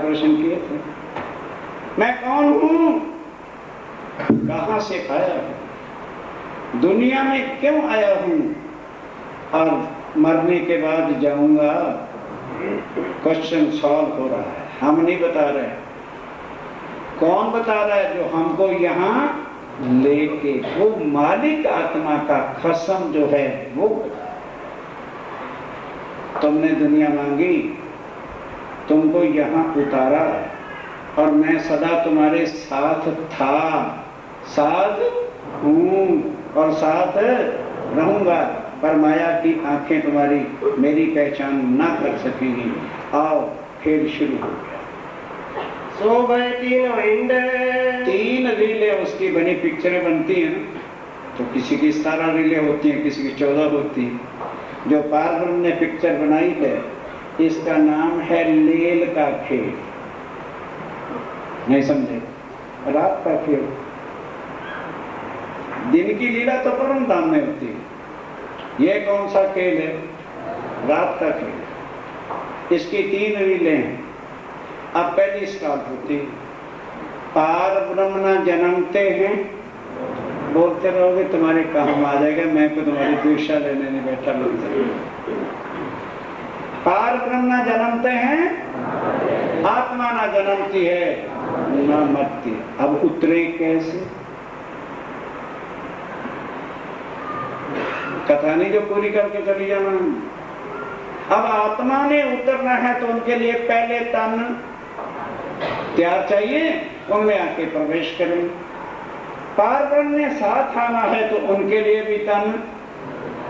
प्रश्न किए थे, मैं कौन हूं, कहां से आया हूं, दुनिया में क्यों आया हूं, और मरने के बाद जाऊंगा। क्वेश्चन सॉल्व हो रहा है, हम नहीं बता रहे। कौन बता रहा है? जो हमको यहाँ लेके, वो मालिक आत्मा का कसम जो है वो बता। तुमने दुनिया मांगी, तुमको यहाँ उतारा, और मैं सदा तुम्हारे साथ था, साथ हूँ और साथ रहूंगा, पर माया की आंखें तुम्हारी मेरी पहचान ना कर सकेंगी। आओ, खेल शुरू हो गया। सो गए तीन रीलें उसकी बनी, पिक्चरें बनती हैं ना, तो किसी की 17 रीलें होती हैं, किसी की 14 होती हैं। जो पारब्रह्म ने पिक्चर बनाई है, इसका नाम है लील का खेल। नहीं समझे? रात का खेल। दिन की लीला तो परम धाम में होती है, ये कौन सा खेल है? रात का खेल। इसकी 3 रीलें हैं। अब पहली स्टार्ट होती है, पार ब्रह्म न जन्मते हैं, बोलते रहोगे तुम्हारे काम आ जाएगा, मैं को तुम्हारी दीक्षा लेने नहीं बैठा। बोलते पार ब्रह्म न जन्मते हैं, आत्मा न जन्मती है न मरती। अब उतरे कैसे? कथा नहीं जो पूरी करके चली जाना। अब आत्मा ने उतरना है तो उनके लिए पहले तन त्याग चाहिए, उनमें आके प्रवेश करें। पारब्रह्म ने साथ आना है तो उनके लिए भी तन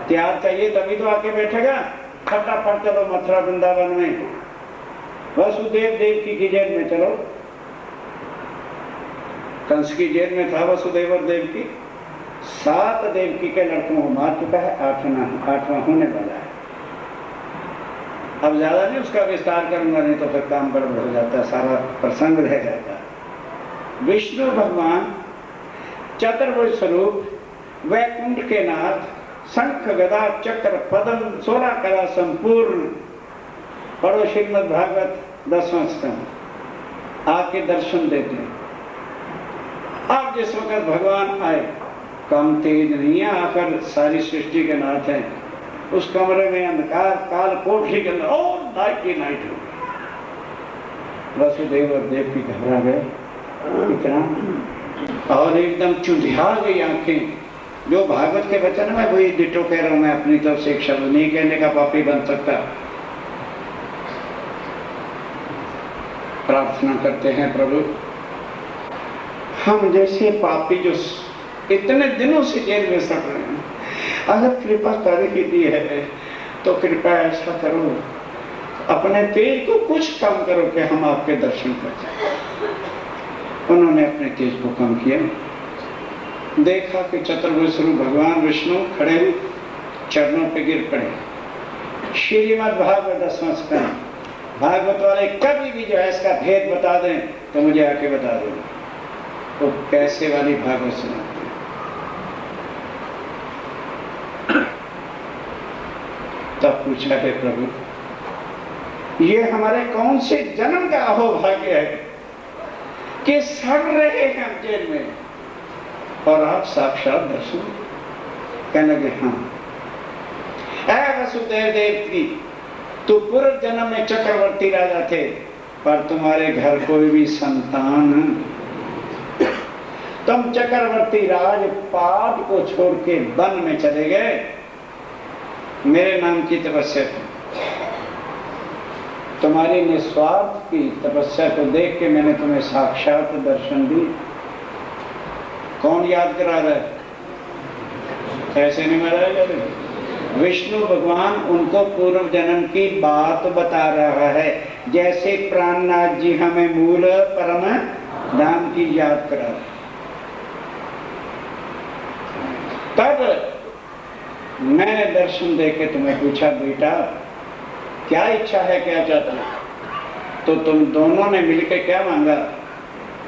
त्याग चाहिए, तभी तो आके बैठेगा। फटाफट चलो मथुरा वृंदावन में, वसुदेव देवकी की जेल में चलो। कंस की जेल में था वसुदेव और देवकी। 7 देवकी के लड़कों को मार चुका है, 8वां होने वाला है। अब ज्यादा नहीं उसका विस्तार करूंगा, नहीं तो फिर काम गड़बड़ हो जाता है, सारा प्रसंग रह जाता है। विष्णु भगवान चतुर्भुज स्वरूप, वैकुंठ के नाथ, शंख गदा चक्र पद्म 16 कला संपूर्ण। पढ़ो श्रीमद् भागवत 10वां स्कंद, आके दर्शन देते हैं। अब जिस वक्त भगवान आए, कम तेज नहीं है, आकर सारी सृष्टि के नाथ हैं। उस कमरे में अंधकार, काल कोठरी के अंदर और नाइट की नाइट हो गई। वसुदेव और देवकी घबरा गए इतना, और एकदम चुंधिया गई आंखें। जो भागवत के वचन में वही डिटो कह रहा हूं मैं, अपनी तरफ से एक शब्द नहीं कहने का पापी बन सकता। प्रार्थना करते हैं, प्रभु हम जैसे पापी जो इतने दिनों से जेल में सड़ रहे हैं, अगर कृपा कर ही दी है तो कृपा ऐसा करो, अपने तेज को कुछ कम करो कि हम आपके दर्शन कर जाए। उन्होंने अपने तेज को कम किया, देखा कि चतुर्भुज स्वरूप भगवान विष्णु खड़े हुए चरणों पे गिर पड़े। श्रीमद् भागवत 10वां स्कंद। भागवत वाले कभी भी जो है इसका भेद बता दें तो मुझे आके बता दो, तो कैसे वाली भागवत सुनाते हैं। तब पूछा है प्रभु, ये हमारे कौन से जन्म का अहोभाग्य है कि सड़ रहे हैं हम जेल में, और आप साक्षात दर्शन। कहने लगे हाँ, ऐ वसुदेव देवकी, तो पूर्व जन्म में चक्रवर्ती राजा थे, पर तुम्हारे घर कोई भी संतान, तुम चक्रवर्ती राजपाट को छोड़ के वन में चले गए मेरे नाम की तपस्या की। तुम्हारी निस्वार्थ की तपस्या को देख के मैंने तुम्हें साक्षात दर्शन दी। कौन याद करा रहा है? ऐसे नहीं मराया जाए। विष्णु भगवान उनको पूर्व जन्म की बात बता रहा है, जैसे प्राणनाथ जी हमें मूल परम धाम की याद करा रहे। तब मैंने दर्शन देके तुम्हें पूछा, बेटा क्या इच्छा है, क्या चाहता है? तो तुम दोनों ने मिलकर क्या मांगा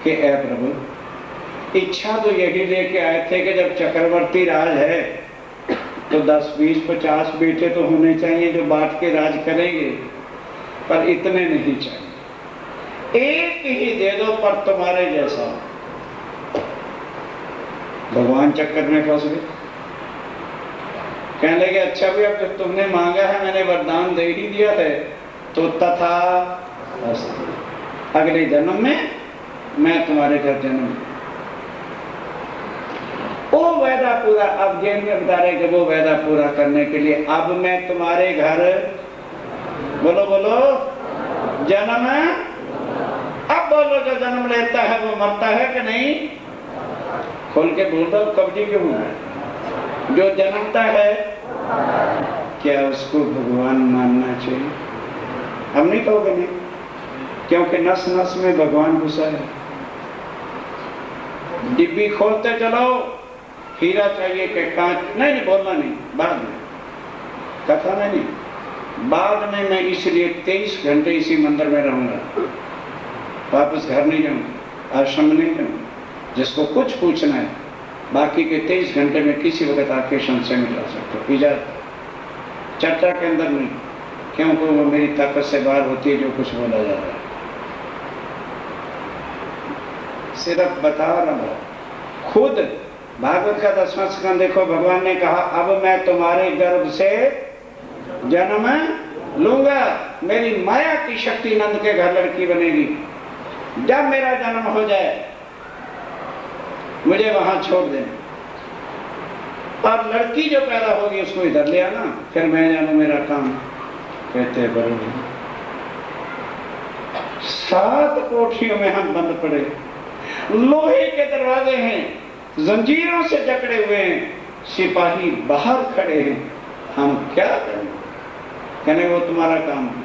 कि ऐ प्रभु, इच्छा तो यही लेके आए थे कि जब चक्रवर्ती राज है तो 10, 20, 50 बेटे तो होने चाहिए जो बांट के राज करेंगे, पर इतने नहीं चाहिए। एक ही दे दो पर तुम्हारे जैसा। भगवान चक्कर में फंस गए। कहने लगे अच्छा भी अब जब तुमने मांगा है, मैंने वरदान दे ही दिया है, तो तथा अगले जन्म में मैं तुम्हारे घर जन्म। वो वादा पूरा, अब जेल में बता रहे कि वो वादा पूरा करने के लिए अब मैं तुम्हारे घर, बोलो बोलो, जन्म। अब बोलो जो जन्म लेता है वो मरता है कि नहीं? खोल के बोल दो, कब्जी क्यों है? जो जन्मता है क्या उसको भगवान मानना चाहिए? हम नहीं कहोगे नहीं, क्योंकि नस नस में भगवान घुसा है। डिब्बी खोलते चलो, हीरा चाहिए कि कांच? नहीं नहीं, बोलना नहीं, बाद में कथा में नहीं, बाद में मैं इसलिए 23 घंटे इसी मंदिर में रहूंगा, वापस घर नहीं जाऊंगा, आश्रम में नहीं जाऊंगा। जिसको कुछ पूछना है बाकी के 23 घंटे में किसी वक्त आके संशय मिटा सकते हो। इजाजत चर्चा के अंदर नहीं, क्योंकि वो मेरी ताकत से बाहर होती है जो कुछ बोला जा रहा है। सिर्फ बता रहा हूं। खुद भागवत का 10वां स्कंद देखो, भगवान ने कहा अब मैं तुम्हारे गर्भ से जन्म लूंगा। मेरी माया की शक्ति नंद के घर लड़की बनेगी। जब मेरा जन्म हो जाए मुझे वहां छोड़ देना, और लड़की जो पैदा होगी उसको इधर ले आना, फिर मैं जानू मेरा काम। कहते बरोबर 7 कोठरियों में हम बंद पड़े, लोहे के दरवाजे हैं, जंजीरों से जकड़े हुए हैं, सिपाही बाहर खड़े हैं, हम क्या करें? कहने वो तुम्हारा काम है।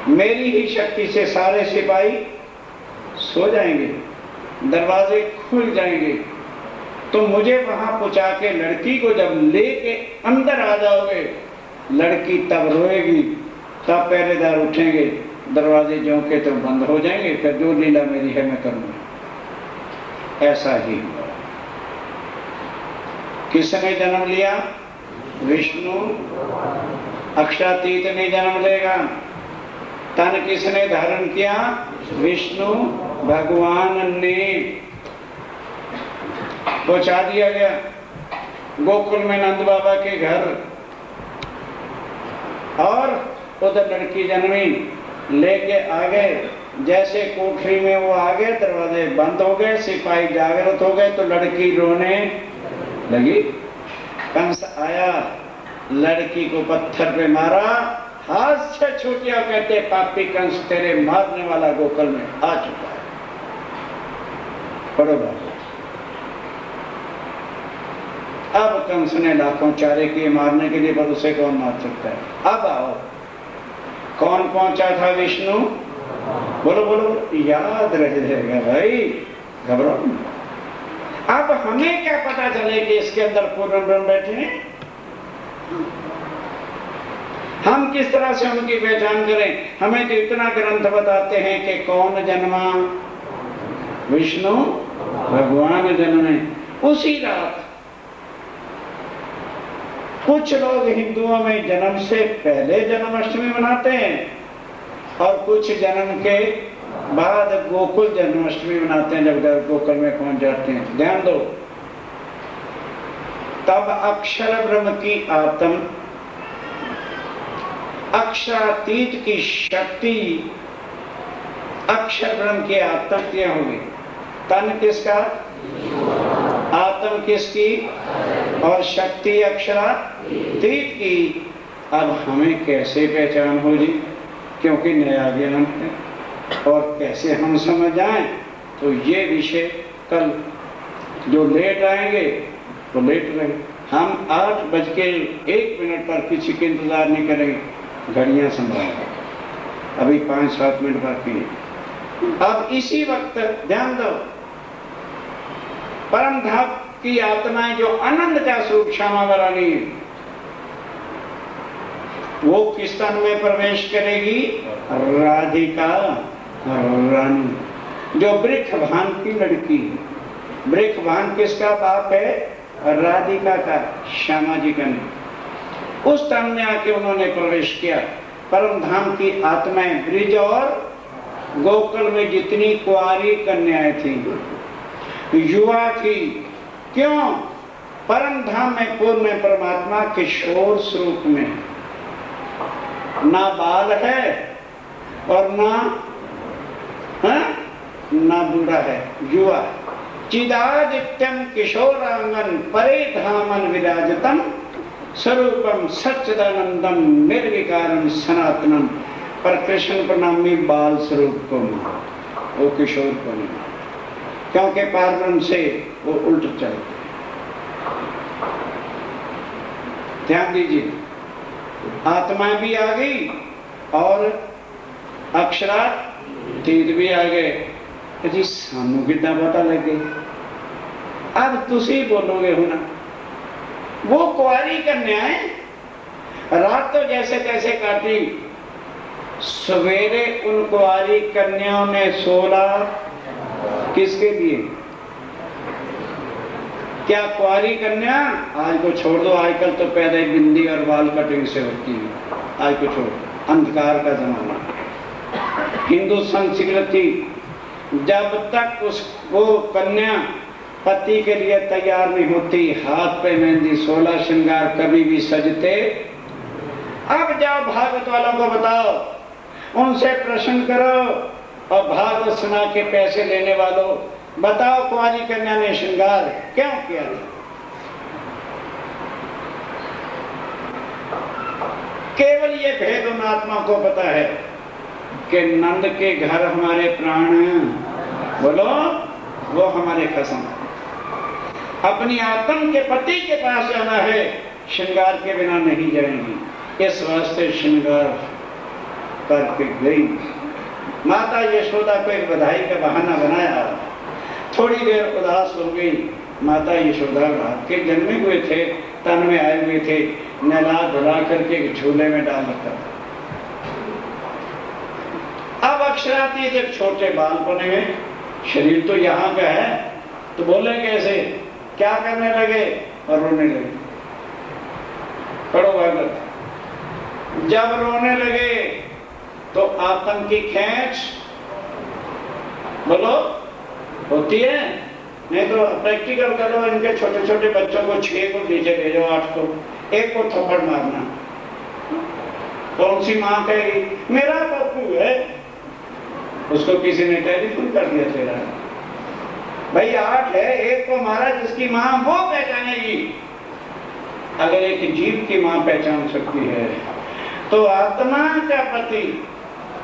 मेरी ही शक्ति से सारे सिपाही सो जाएंगे, दरवाजे खुल जाएंगे, तो मुझे वहां पहुंचा के लड़की को जब लेके अंदर आ जाओगे, लड़की तब रोएगी, तब पहरेदार उठेंगे, दरवाजे ज्यों के तो बंद हो जाएंगे, फिर जो लीला मेरी है मैं करूंगा। ऐसा ही हुआ। किसने जन्म लिया? विष्णु। अक्षातीत ने जन्म लेगा। तन किसने धारण किया? विष्णु भगवान ने। पहुंचा दिया गया गोकुल में नंद बाबा के घर, और उधर लड़की जन्मी, लेके आ गए। जैसे कोठरी में वो आ गए, दरवाजे बंद हो गए, सिपाही जागृत हो गए, तो लड़की रोने लगी। कंस आया, लड़की को पत्थर पे मारा, हाथ से छूटिया, कहते पापी कंस तेरे मारने वाला गोकुल में आ चुका है। पढ़ो बाबू। अब कंस ने लाखों चारे किए मारने के लिए, पर उसे कौन मार सकता है? अब आओ, कौन पहुंचा था? विष्णु। बोलो बोलो, याद रह जाएगा भाई, घबराओ। अब हमें क्या पता चले कि इसके अंदर पूर्ण ब्रह्म बैठे हैं? हम किस तरह से उनकी पहचान करें? हमें तो इतना ग्रंथ बताते हैं कि कौन जन्मा? विष्णु भगवान जन्मे उसी रात। कुछ लोग हिंदुओं में जन्म से पहले जन्माष्टमी मनाते हैं, और कुछ जन्म के बाद गोकुल जन्माष्टमी मनाते हैं, जब गोकुल में पहुंच जाते हैं। ध्यान दो, तब अक्षर ब्रह्म की आत्म, अक्षरातीत की शक्ति, अक्षर ब्रह्म की आत्म होगी। तन किसका? आत्म किसकी? और शक्ति अक्षरातीत की। अब हमें कैसे पहचान हो जी? क्योंकि नया ज्ञान है, और कैसे हम समझ जाएं? तो ये विषय कल जो लेट आएंगे तो लेट रहे। हम 8:01 पर किसी के इंतजार नहीं करेंगे, घड़ियां संभालेंगे। अभी 5-7 मिनट बाकी है। अब इसी वक्त ध्यान दो, परम धाम की आत्माएं जो आनंद का स्वरूप श्यामा वरानी है, वो किस तन में प्रवेश करेगी? राधिका रानी, जो वृक्ष भान की लड़की है। वृक्ष भान किसका बाप है? राधिका का, श्यामा जी का नहीं। उस तन में आके उन्होंने प्रवेश किया। परम धाम की आत्माएं, ब्रिज और गोकुल में जितनी कुंवारी कन्याएं थी, युवा थी, क्यों? परम धाम में पूर्ण में परमात्मा किशोर स्वरूप में, ना बाल है और ना बूढ़ा है, युवा। चिदादित्यम किशोरांगन परे धामन विराजतम स्वरूपम सच्चिदानंदम निर्विकारम सनातनम। पर कृष्ण प्रणामी बाल स्वरूप को, वो किशोर को नहीं, क्योंकि पारब्रह्म से वो उल्ट चलते। ध्यान दीजिए, आत्मा भी आ गई और अक्षरातीत भी आ गए। जी सानू कितना पता लगे? अब तुसी बोलोगे होना, वो कुंवारी कन्याएं रात तो जैसे तैसे काटी, सवेरे उन कुंवारी कन्याओं ने सोला किसके लिए? क्या कुंवारी कन्या, आज को छोड़ दो, आजकल तो पैदा ही बिंदी और बाल कटिंग से होती है, आज को छोड़, अंधकार का जमाना। हिंदू संस्कृति, जब तक वो कन्या पति के लिए तैयार नहीं होती, हाथ पे मेहंदी, 16 श्रृंगार कभी भी सजते। अब जाओ भागवत वालों को बताओ, उनसे प्रश्न करो, और भागवत सुना के पैसे लेने वालों बताओ, कुंवारी कन्या ने श्रृंगार क्यों किया? केवल ये भेद उन आत्मा को पता है कि नंद के घर हमारे प्राण बोलो, वो हमारे कसम। अपनी आत्म के पति के पास जाना है, श्रृंगार के बिना नहीं जाएंगी। इस वास्ते श्रृंगार करके गई। माता यशोदा को एक बधाई का बहाना बनाया, थोड़ी देर उदास हो गई। माता यशोदा के जन्मे हुए थे, तन में आए हुए थे, नहला धुला करके झूले में डाल रखा। अब अक्षराती जब छोटे बालपने में, शरीर तो यहाँ का है, तो बोले कैसे? क्या करने लगे? और रोने लगे। पढ़ो भागवत। जब रोने लगे तो आत्म की खेच बोलो होती है, नहीं तो प्रैक्टिकल करो। इनके छोटे छोटे बच्चों को 6 को नीचे भेजो, 8 को, एक को थप्पड़ मारना। कौन सी माँ कहेगी मेरा पप्पू है? उसको किसी ने टेलीफोन कर दिया तेरा भाई 8 है, एक को मारा, जिसकी माँ वो पहचानेगी। अगर एक जीव की माँ पहचान सकती है, तो आत्मा का पति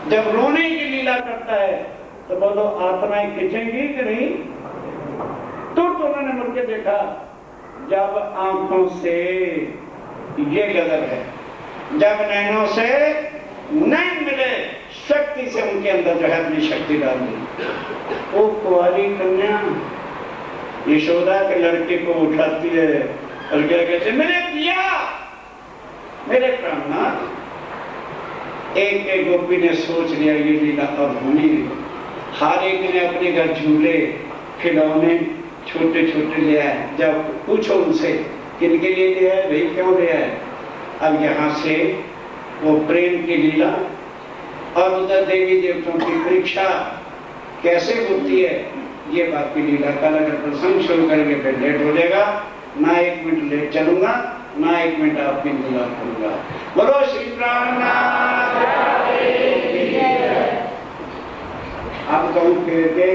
जब रोने की लीला करता है, तो बोलो आत्माएं खिंचेंगी कि नहीं? तो उन्होंने मुड़ के देखा, जब आंखों से ये गदर है, जब नैनों से नहीं मिले, शक्ति से उनके अंदर जो है अपनी शक्ति डाल दी। वो कुंवारी कन्या यशोदा के लड़के को उठाती है और क्या कहते, मेरे पिया, मेरे प्राणनाथ। एक एक गोपी ने सोच लिया ये लीला अब होनी है। हर एक ने अपने घर झूले खिलौने छोटे छोटे लिया है। जब पूछो उनसे किनके लिए लिया है, भाई क्यों लिया है? अब यहाँ से वो प्रेम की लीला और उधर देवी देवताओं की परीक्षा कैसे होती है, ये बात की लीला। कल अगर प्रसंग शुरू करेंगे फिर लेट हो जाएगा, ना 1 मिनट लेट चलूंगा, ना 1 मिनट आपकी इंतजार करूंगा। बोलो श्री प्राणनाथ। अब कहूँ फिर के,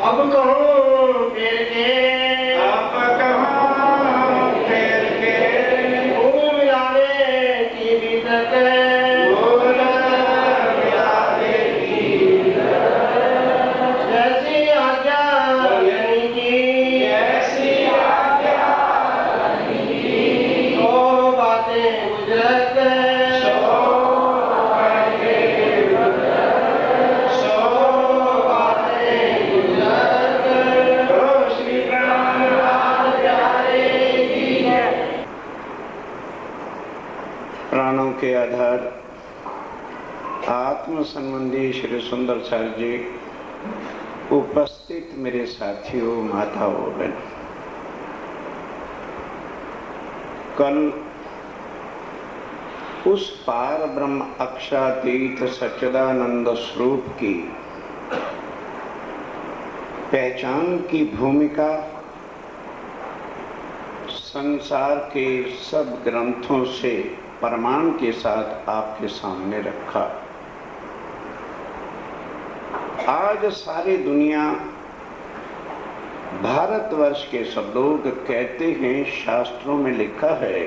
अब कहो फिर के, आप कहो फिर के, भूल मिलावे की बीतत, भूल मिलावे की जैसी आज्ञा यही की, ऐसी आज्ञा तो बातें गुजरत, प्राणों के आधार आत्म संबंधी श्री सुंदराचार्य जी, उपस्थित मेरे साथियों, माताओं, बहन, कल उस पार ब्रह्म अक्षरातीत सच्चिदानंद स्वरूप की पहचान की भूमिका संसार के सब ग्रंथों से प्रमाण के साथ आपके सामने रखा। आज सारी दुनिया, भारतवर्ष के सब लोग कहते हैं, शास्त्रों में लिखा है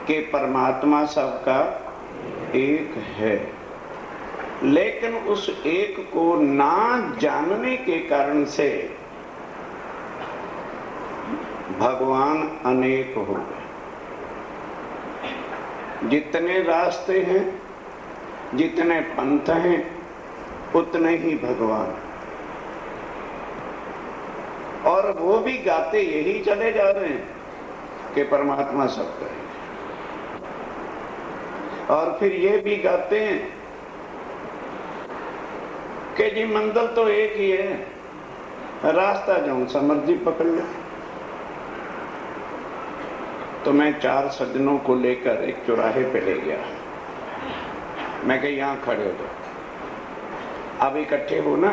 कि परमात्मा सबका एक है, लेकिन उस एक को ना जानने के कारण से भगवान अनेक हो गए। जितने रास्ते हैं, जितने पंथ हैं, उतने ही भगवान। और वो भी गाते यही चले जा रहे हैं कि परमात्मा सबका है, और फिर ये भी गाते हैं कि जी मंजिल तो एक ही है, रास्ता जो समर्जी पकड़ लो। तो मैं 4 सज्जनों को लेकर एक चौराहे पे ले गया। मैं कहा यहां खड़े हो जाओ, अब इकट्ठे हो ना,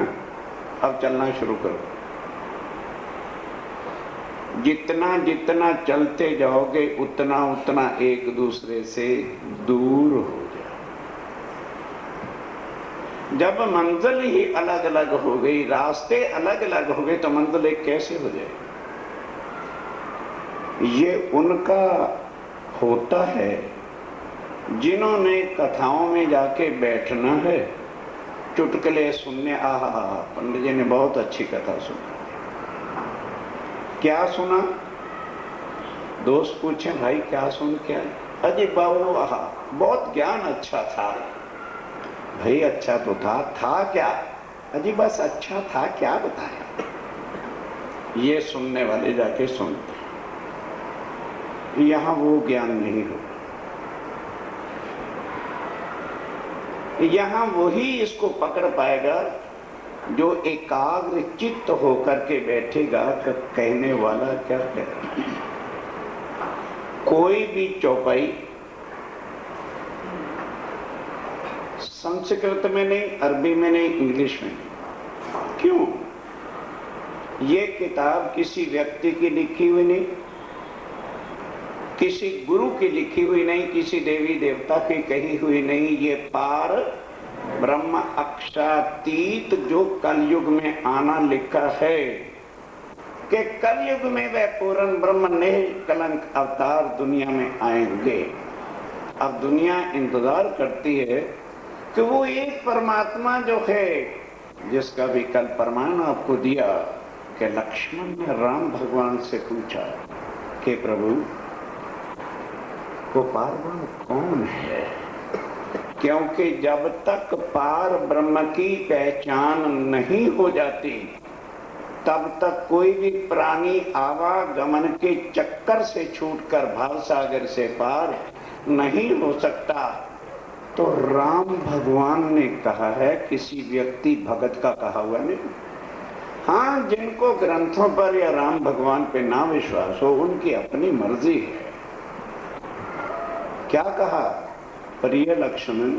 अब चलना शुरू करो। जितना जितना चलते जाओगे उतना उतना एक दूसरे से दूर हो जाओ। जब मंजिल ही अलग अलग हो गई, रास्ते अलग अलग हो गए, तो मंजिल एक कैसे हो जाए? ये उनका होता है जिन्होंने कथाओं में जाके बैठना है, चुटकुले सुनने। आहा, पंडित जी ने बहुत अच्छी कथा सुनी। क्या सुना? दोस्त पूछे भाई क्या सुन? क्या? अजय बाबू, आहा बहुत ज्ञान अच्छा था। भाई अच्छा तो था क्या? अजी बस अच्छा था, क्या बताया? ये सुनने वाले जाके सुनते, यहां वो ज्ञान नहीं होगा। यहां वही इसको पकड़ पाएगा जो एकाग्र चित्त होकर के बैठेगा कि कहने वाला क्या कह रहा है। कोई भी चौपाई संस्कृत में नहीं, अरबी में नहीं, इंग्लिश में नहीं। क्यों? ये किताब किसी व्यक्ति की लिखी हुई नहीं, किसी गुरु की लिखी हुई नहीं, किसी देवी देवता की कही हुई नहीं। ये पार ब्रह्म अक्षरातीत जो कलयुग में आना लिखा है कि कलयुग में वह पूर्ण ब्रह्म निष्कलंक अवतार दुनिया में आएंगे। अब दुनिया इंतजार करती है कि वो एक परमात्मा जो है, जिसका भी कल प्रमाण आपको दिया कि लक्ष्मण ने राम भगवान से पूछा कि प्रभु वो पार ब्रह्म कौन है? क्योंकि जब तक पार ब्रह्म की पहचान नहीं हो जाती, तब तक कोई भी प्राणी आवागमन के चक्कर से छूटकर भाव सागर से पार नहीं हो सकता। तो राम भगवान ने कहा है, किसी व्यक्ति भगत का कहा हुआ नहीं। हाँ, जिनको ग्रंथों पर या राम भगवान पे ना विश्वास हो, उनकी अपनी मर्जी है। क्या कहा? प्रिय लक्ष्मण,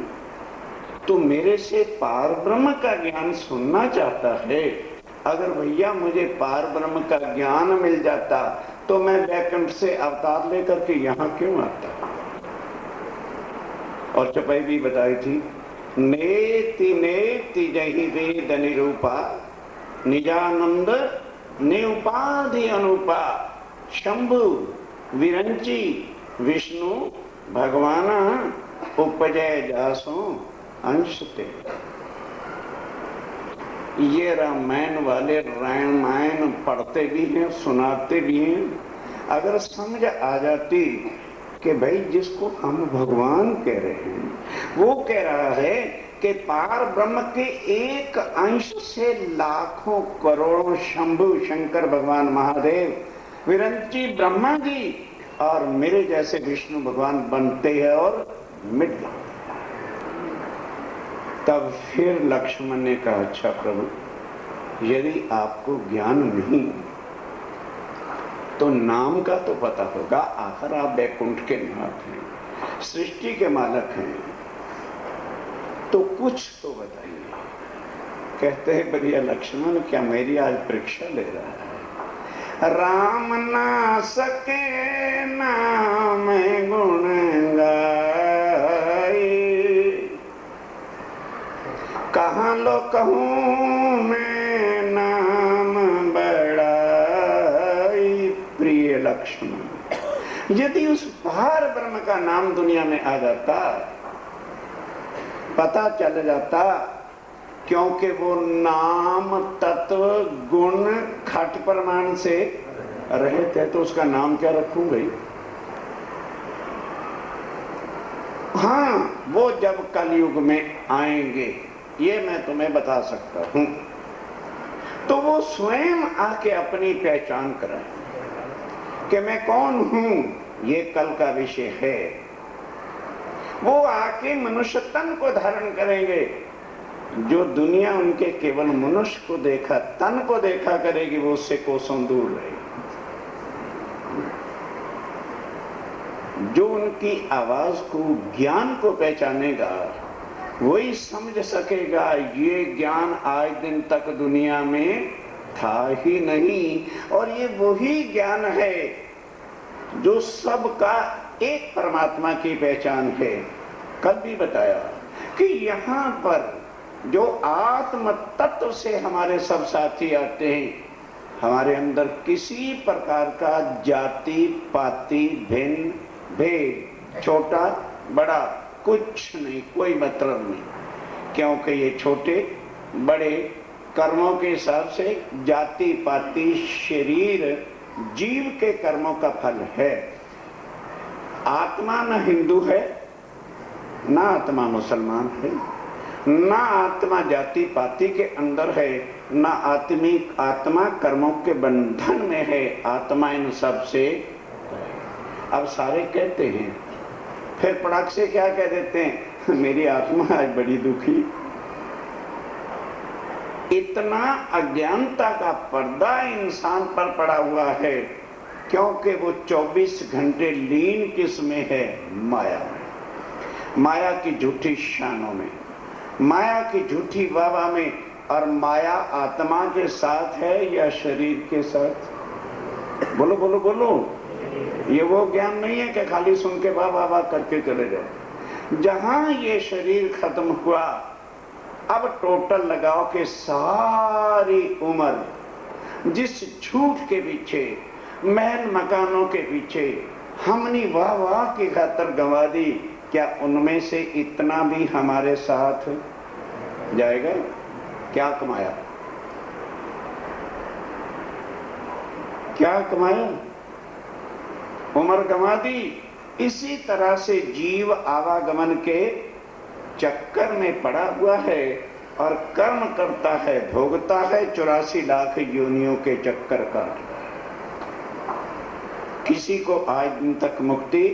तू मेरे से पार ब्रह्म का ज्ञान सुनना चाहता है? अगर भैया मुझे पार ब्रह्म का ज्ञान मिल जाता तो मैं वैकुंठ से अवतार लेकर के यहाँ क्यों आता? और चौपाई भी बताई थी, नेति नेति जहि वेद निरूपा, निजानंद निउपाधि अनुपा, शंभु विरंची विष्णु भगवान उपजय जासो अंश ते। ये रामायण वाले रामायण पढ़ते भी हैं, सुनाते भी हैं। अगर समझ आ जाती कि भाई जिसको हम भगवान कह रहे हैं, वो कह रहा है कि पार ब्रह्म के एक अंश से लाखों करोड़ों शंभु शंकर भगवान महादेव, विरंची ब्रह्मा जी और मेरे जैसे विष्णु भगवान बनते हैं और मिट जाते। तब फिर लक्ष्मण ने कहा, अच्छा प्रभु, यदि आपको ज्ञान नहीं तो नाम का तो पता होगा, आखिर आप वैकुंठ के नाथ हैं। सृष्टि के मालक हैं, तो कुछ तो बताइए। कहते हैं बढ़िया लक्ष्मण, क्या मेरी आज परीक्षा ले रहा है? राम ना सके नाम गुण गाए, कहाँ लो कहूँ मैं नाम बड़ाई। प्रिय लक्ष्मण, यदि उस पार ब्रह्म का नाम दुनिया में आ जाता, पता चल जाता, क्योंकि वो नाम तत्व गुण खट प्रमाण से रहित है, तो उसका नाम क्या रखूंगी? हाँ, वो जब कलयुग में आएंगे ये मैं तुम्हें बता सकता हूं, तो वो स्वयं आके अपनी पहचान कराएं कि मैं कौन हूं, ये कल का विषय है। वो आके मनुष्य तन को धारण करेंगे। जो दुनिया उनके केवल मनुष्य को देखा, तन को देखा करेगी, वो उससे कोसों दूर रहेगी। जो उनकी आवाज को, ज्ञान को पहचानेगा, वही समझ सकेगा ये ज्ञान आज दिन तक दुनिया में था ही नहीं, और ये वही ज्ञान है जो सबका एक परमात्मा की पहचान है। कल भी बताया कि यहाँ पर जो आत्म तत्व से हमारे सब साथी आते हैं, हमारे अंदर किसी प्रकार का जाति पाति भिन्न भेद, छोटा बड़ा कुछ नहीं, कोई मतलब नहीं, क्योंकि ये छोटे बड़े कर्मों के हिसाब से जाति पाति शरीर जीव के कर्मों का फल है। आत्मा न हिंदू है, ना आत्मा मुसलमान है, ना आत्मा जाति पाति के अंदर है, ना आत्मा कर्मों के बंधन में है। आत्मा इन सब से, अब सारे कहते हैं, फिर पड़ाक से क्या कह देते हैं? मेरी आत्मा आज बड़ी दुखी। इतना अज्ञानता का पर्दा इंसान पर पड़ा हुआ है, क्योंकि वो 24 घंटे लीन किस में है? माया में, माया की झूठी शानों में, माया की झूठी वाह में। और माया आत्मा के साथ है या शरीर के साथ? बोलो बोलो बोलो। ये वो ज्ञान नहीं है कि खाली सुन के वाह वाह वाह करके चले जाओ। जहां ये शरीर खत्म हुआ, अब टोटल लगाओ कि सारी उम्र जिस झूठ के पीछे, महल मकानों के पीछे हमने वाह वाह की खातर गंवा दी, क्या उनमें से इतना भी हमारे साथ जाएगा? क्या कमाया? क्या कमाया? उम्र गंवा दी। इसी तरह से जीव आवागमन के चक्कर में पड़ा हुआ है और कर्म करता है, भोगता है, 84 लाख योनियों के चक्कर काट। किसी को आज दिन तक मुक्ति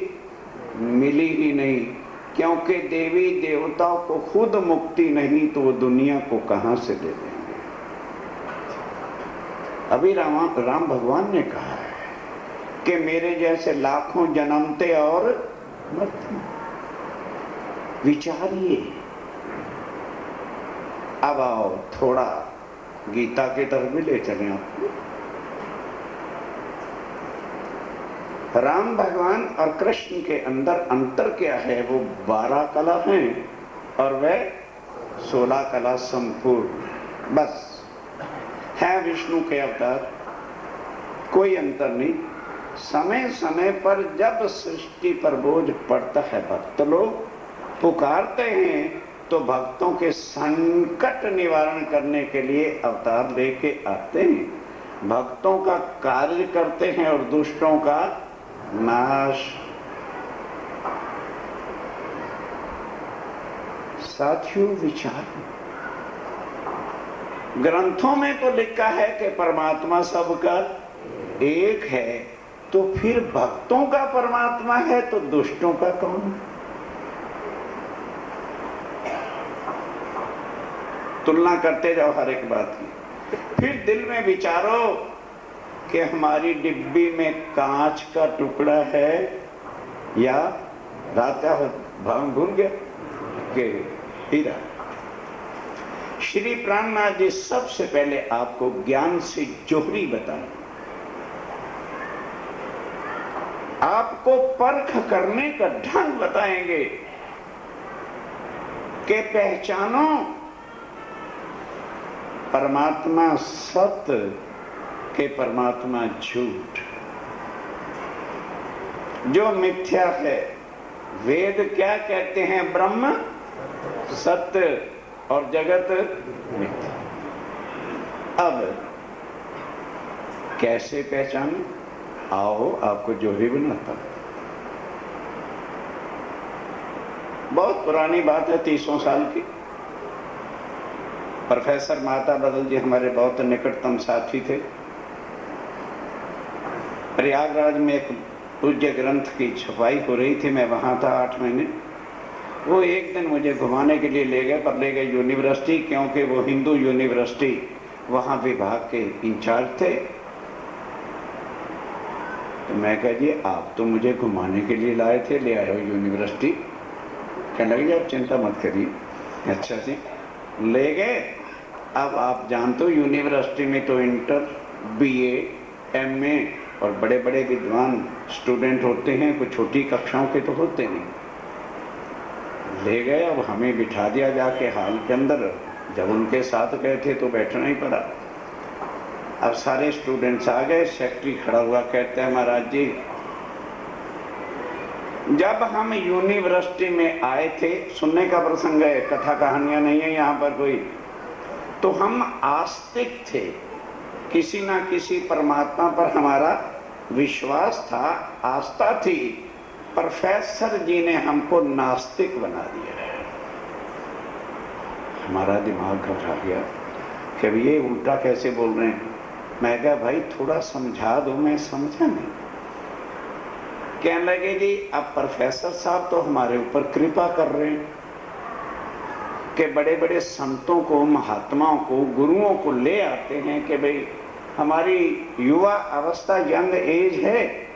मिली ही नहीं, क्योंकि देवी देवताओं को खुद मुक्ति नहीं तो वो दुनिया को कहां से दे देंगे। अभी राम भगवान ने कहा है कि मेरे जैसे लाखों जन्मते और मरते। विचारिए। अब आओ थोड़ा गीता की तरफ भी ले चलें आपको। राम भगवान और कृष्ण के अंदर अंतर क्या है? वो 12 कला हैं और वह 16 कला संपूर्ण, बस है विष्णु के अवतार, कोई अंतर नहीं। समय समय पर जब सृष्टि पर बोझ पड़ता है, भक्त लोग पुकारते हैं, तो भक्तों के संकट निवारण करने के लिए अवतार लेके आते हैं, भक्तों का कार्य करते हैं और दुष्टों का नाश। साथियों विचार, ग्रंथों में तो लिखा है कि परमात्मा सबका एक है, तो फिर भक्तों का परमात्मा है तो दुष्टों का कौन? तुलना करते जाओ हर एक बात की। फिर दिल में विचारो कि हमारी डिब्बी में कांच का टुकड़ा है या रात का भाव भूल गया कि हीरा। श्री प्राणनाथ जी सबसे पहले आपको ज्ञान से जोहरी बताएं, आपको परख करने का ढंग बताएंगे कि पहचानो परमात्मा सत्य के परमात्मा झूठ। जो मिथ्या है, वेद क्या कहते हैं? ब्रह्म सत्य और जगत मिथ्या। अब कैसे पहचाने? आओ आपको जोहरी बनाता हूं। बहुत पुरानी बात है, 300 साल की। प्रोफेसर माता बदल जी हमारे बहुत निकटतम साथी थे। प्रयागराज में एक पूज्य ग्रंथ की छपाई हो रही थी, मैं वहां था 8 महीने। वो एक दिन मुझे घुमाने के लिए ले गए, पर ले गए यूनिवर्सिटी, क्योंकि वो हिंदू यूनिवर्सिटी, वहां विभाग के इंचार्ज थे। तो मैं कह जी आप तो मुझे घुमाने के लिए लाए थे, ले आए हो यूनिवर्सिटी। कहने लगे आप चिंता मत करिए। अच्छा जी, ले गए। अब आप जानते हो यूनिवर्सिटी में तो इंटर, बीए, एमए और बड़े बड़े विद्वान स्टूडेंट होते हैं, कुछ छोटी कक्षाओं के तो होते नहीं। ले गए, अब हमें बिठा दिया जाके हॉल के अंदर। जब उनके साथ गए थे तो बैठना ही पड़ा। अब सारे स्टूडेंट्स आ गए, सेक्रेटरी खड़ा हुआ, कहते हैं महाराज जी जब हम यूनिवर्सिटी में आए थे, सुनने का प्रसंग है, कथा कहानियां नहीं है यहाँ पर कोई, तो हम आस्तिक थे, किसी ना किसी परमात्मा पर हमारा विश्वास था, आस्था थी। प्रोफेसर जी ने हमको नास्तिक बना दिया। हमारा दिमाग घबरा गया कि अब ये उल्टा कैसे बोल रहे हैं। मैं कहा भाई थोड़ा समझा दो, मैं समझा नहीं। कहने लगे जी अब प्रोफेसर साहब तो हमारे ऊपर कृपा कर रहे हैं कि बड़े बड़े संतों को, महात्माओं को, गुरुओं को ले आते हैं कि भाई हमारी युवा अवस्था, यंग एज है,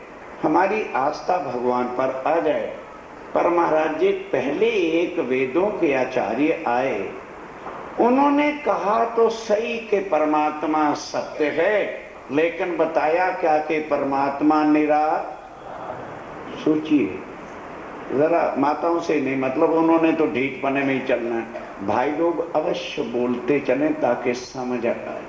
हमारी आस्था भगवान पर आ जाए। पर महाराज जी पहले एक वेदों के आचार्य आए, उन्होंने कहा तो सही कि परमात्मा सत्य है, लेकिन बताया क्या कि परमात्मा निराकार। सोचिए जरा, माताओं से नहीं, मतलब उन्होंने तो ढीठ पने में ही चलना है। भाई लोग अवश्य बोलते चलें ताकि समझ आ जाए।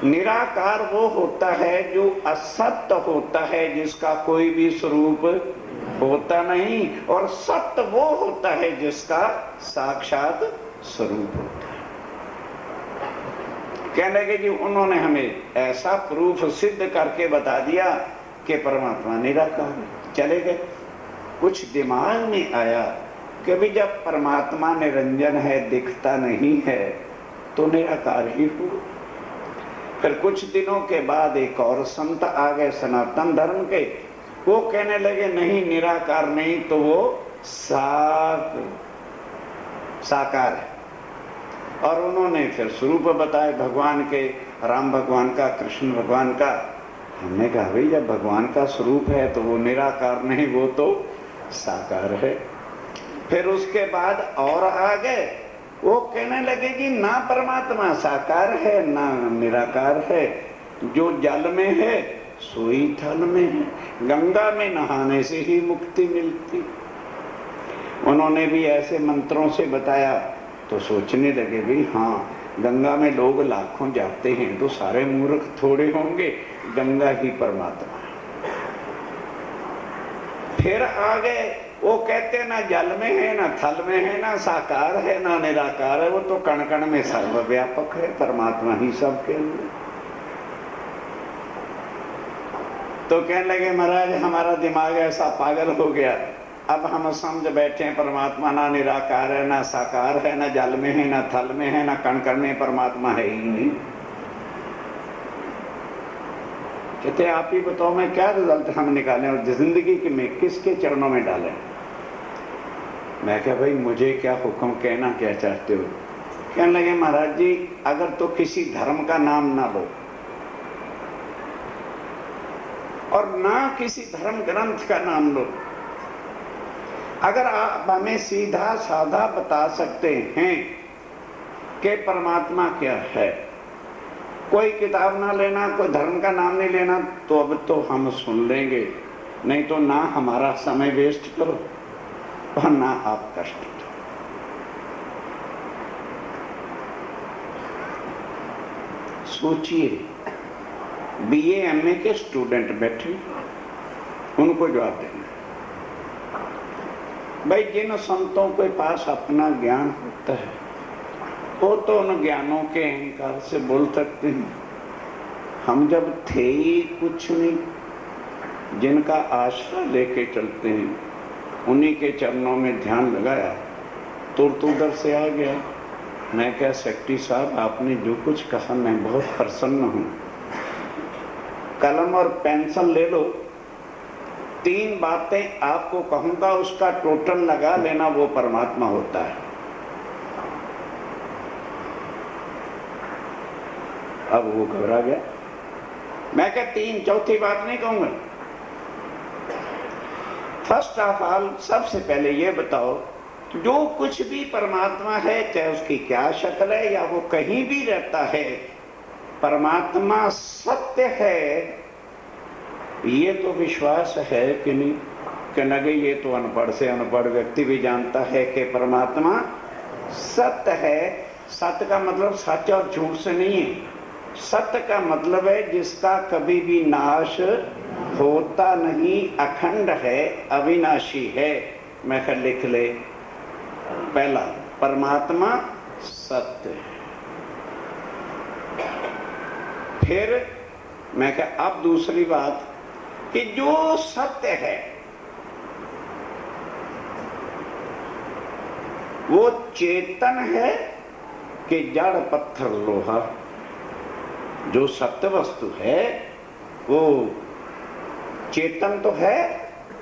निराकार वो होता है जो असत्य होता है, जिसका कोई भी स्वरूप होता नहीं, और सत्य वो होता है जिसका साक्षात स्वरूप होता है। कहने लगे जी उन्होंने हमें ऐसा प्रूफ सिद्ध करके बता दिया कि परमात्मा निराकार है। चले गए। कुछ दिमाग में आया कि भी जब परमात्मा निरंजन है, दिखता नहीं है, तो निराकार ही हो। फिर कुछ दिनों के बाद एक और संत आ गए सनातन धर्म के, वो कहने लगे नहीं निराकार नहीं, तो वो साकार है। और उन्होंने फिर स्वरूप बताए भगवान के, राम भगवान का, कृष्ण भगवान का। हमने कहा भाई जब भगवान का स्वरूप है तो वो निराकार नहीं, वो तो साकार है। फिर उसके बाद और आ गए, वो कहने लगे कि ना परमात्मा साकार है ना निराकार है, जो जल में है सोई थल में है, गंगा में नहाने से ही मुक्ति मिलती। उन्होंने भी ऐसे मंत्रों से बताया तो सोचने लगे भी हाँ, गंगा में लोग लाखों जाते हैं तो सारे मूर्ख थोड़े होंगे, गंगा ही परमात्मा है। फिर आ गए, वो कहते ना जल में है ना थल में है ना साकार है ना निराकार है, वो तो कण कण में सर्वव्यापक है, परमात्मा ही सबके अंदर। तो कहने लगे महाराज हमारा दिमाग ऐसा पागल हो गया, अब हम समझ बैठे हैं परमात्मा ना निराकार है ना साकार है, ना जल में है ना थल में है ना कण कण में, परमात्मा है ही नहीं। कहते आप ही बताओ मैं क्या रिजल्ट हम निकालें और जिंदगी के में किसके चरणों में डालें। मैं क्या भाई मुझे क्या हुक्म, कहना क्या चाहते हो। कहने लगे महाराज जी अगर तो किसी धर्म का नाम ना लो, और ना किसी धर्म ग्रंथ का नाम लो। अगर आप हमें सीधा साधा बता सकते हैं कि परमात्मा क्या है, कोई किताब ना लेना, कोई धर्म का नाम नहीं लेना, तो अब तो हम सुन लेंगे, नहीं तो ना हमारा समय वेस्ट करो और ना आप कष्ट दो। सोचिए, बीए एमए के स्टूडेंट बैठे, उनको जवाब देना। भाई, जिन संतों के पास अपना ज्ञान होता है वो तो उन ज्ञानों के अहंकार से बोल सकते हैं। हम जब थे ही कुछ नहीं, जिनका आश्रय लेके चलते हैं, उन्हीं के चरणों में ध्यान लगाया, तुरंत उधर से आ गया। मैं क्या सेक्रेटरी साहब, आपने जो कुछ कहा मैं बहुत प्रसन्न हूं। कलम और पेंसिल ले लो, 3 बातें आपको कहूंगा, उसका टोटल लगा लेना, वो परमात्मा होता है। अब वो घबरा गया। मैं क्या 3, चौथी बात नहीं कहूंगा। फर्स्ट ऑफ ऑल, सबसे पहले ये बताओ, जो कुछ भी परमात्मा है, चाहे उसकी क्या शक्ल है या वो कहीं भी रहता है, परमात्मा सत्य है, ये तो विश्वास है कि नहीं? कि लगे ये तो अनपढ़ से अनपढ़ व्यक्ति भी जानता है कि परमात्मा सत्य है। सत्य का मतलब सच और झूठ से नहीं है। सत्य का मतलब है जिसका कभी भी नाश होता नहीं, अखंड है, अविनाशी है। मैं खैर लिख ले, पहला परमात्मा सत्य है। फिर मैं कहा अब दूसरी बात कि जो सत्य है वो चेतन है कि जड़ पत्थर लोहा। जो सत्य वस्तु है वो चेतन तो है।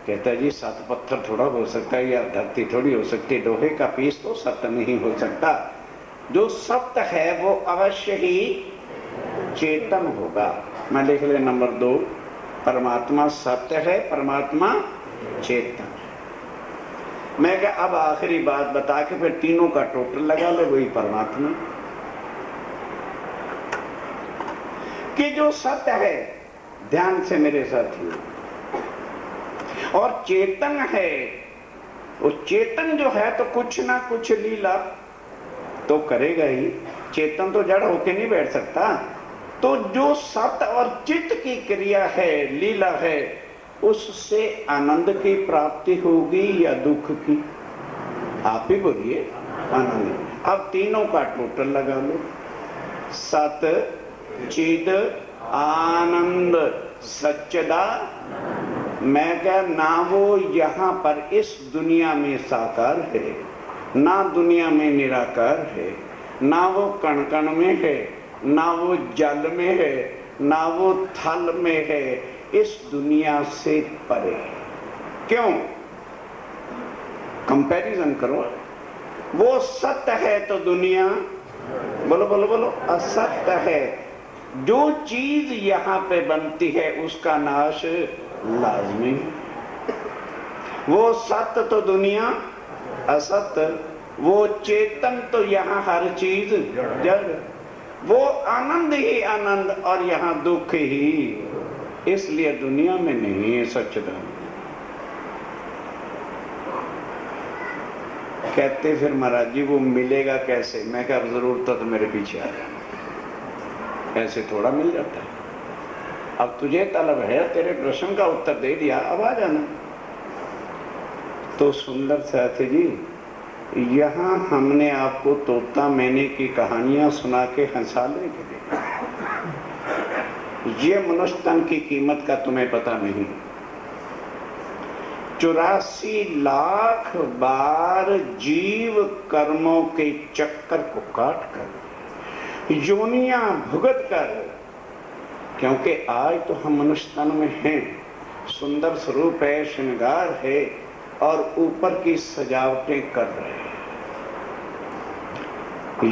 कहता है जी सत्य पत्थर थोड़ा हो सकता है या धरती थोड़ी हो सकती है, लोहे का पीस तो सत्य नहीं हो सकता। जो सत्य है वो अवश्य ही चेतन होगा। मैं लिख ले नंबर 2, परमात्मा सत्य है, परमात्मा चेतन है। मैं क्या अब आखिरी बात बता के फिर तीनों का टोटल लगा ले, वही परमात्मा। कि जो सत्य है, ध्यान से मेरे साथियों, और चेतन है, वो चेतन जो है तो कुछ ना कुछ लीला तो करेगा ही। चेतन तो जड़ होके नहीं बैठ सकता। तो जो सत्य और चित्त की क्रिया है, लीला है, उससे आनंद की प्राप्ति होगी या दुख की? आप ही बोलिए। आनंद। अब तीनों का टोटल लगा लो, सत चिद आनंद सच्चिदा। मैं क्या, ना वो यहाँ पर इस दुनिया में साकार है, ना दुनिया में निराकार है, ना वो कण कण में है, ना वो जल में है, ना वो थल में है, इस दुनिया से परे। क्यों? कंपैरिजन करो। वो सत्य है तो दुनिया, बोलो बोलो बोलो, असत्य है। जो चीज यहाँ पे बनती है उसका नाश लाजमी। वो सत्य तो दुनिया असत्य, वो चेतन तो यहाँ हर चीज जड़, वो आनंद ही आनंद और यहाँ दुख ही, इसलिए दुनिया में नहीं है सच्चिदानंद। कहते फिर महाराज जी वो मिलेगा कैसे? मैं क्या, जरूरत तो मेरे पीछे आ जाना, ऐसे थोड़ा मिल जाता है। अब तुझे तलब है, तेरे प्रश्न का उत्तर दे दिया, अब आ जाना। तो सुंदर साथी जी, यहाँ हमने आपको तोता मैने की कहानियां सुना के हंसाने के लिए, ये मनुष्य तन की कीमत का तुम्हें पता नहीं। 84 लाख बार जीव कर्मों के चक्कर को काट कर, योनियां भुगत कर, क्योंकि आज तो हम मनुष्य तन में हैं, सुंदर स्वरूप है, श्रृंगार है और ऊपर की सजावटें कर रहे हैं।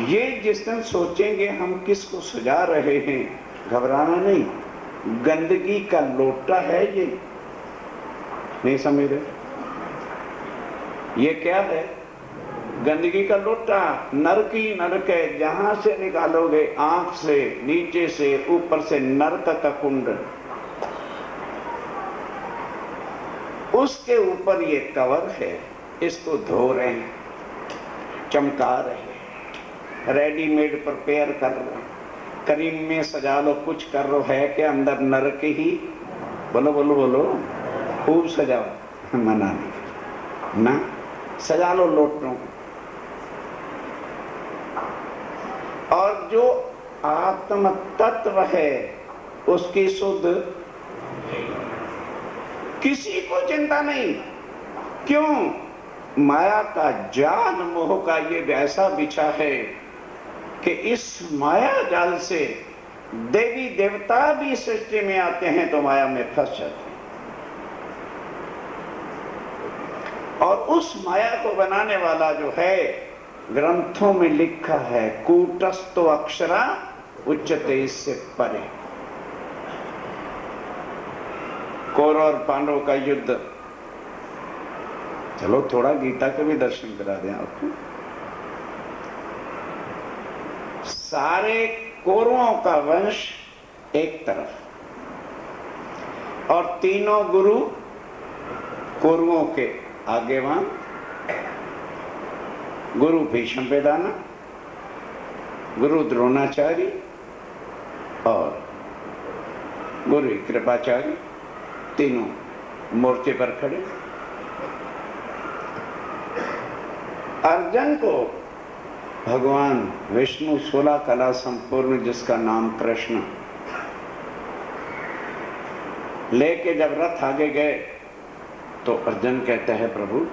ये जिस दिन सोचेंगे हम किसको सजा रहे हैं, घबराना नहीं, गंदगी का लोटा है ये, नहीं समझ रहे? ये क्या है? गंदगी का लोटा, नरक ही नरक है। जहां से निकालोगे, आंख से, नीचे से, ऊपर से, नरक का कुंड। उसके ऊपर ये कवर है, इसको धो रहे हैं, चमका रहे हैं, रेडीमेड प्रिपेयर कर रहे हैं, क्रीम में सजा लो, कुछ कर रो है कि अंदर नरक ही। बोलो बोलो बोलो, खूब सजाओ, मना नहीं ना, सजा लो लोटों। और जो आत्म तत्व है उसकी शुद्ध, किसी को चिंता नहीं। क्यों? माया का जाल मोह का ये वैसा बिछा है कि इस माया जाल से देवी देवता भी सृष्टि में आते हैं तो माया में फंस जाते हैं। और उस माया को बनाने वाला जो है, ग्रंथों में लिखा है, कूटस्थो अक्षरा उच्चते, इससे परे। कौरव और पांडव का युद्ध, चलो थोड़ा गीता के भी दर्शन करा दें आपको। सारे कौरवों का वंश एक तरफ, और तीनों गुरु कौरवों के आगेवान, गुरु भीष्म पेदाना, गुरु द्रोणाचार्य और गुरु कृपाचार्य, तीनों मोर्चे पर खड़े। अर्जुन को भगवान विष्णु 16 कला संपूर्ण, जिसका नाम कृष्ण, लेके जब रथ आगे गए तो अर्जुन कहते हैं, प्रभु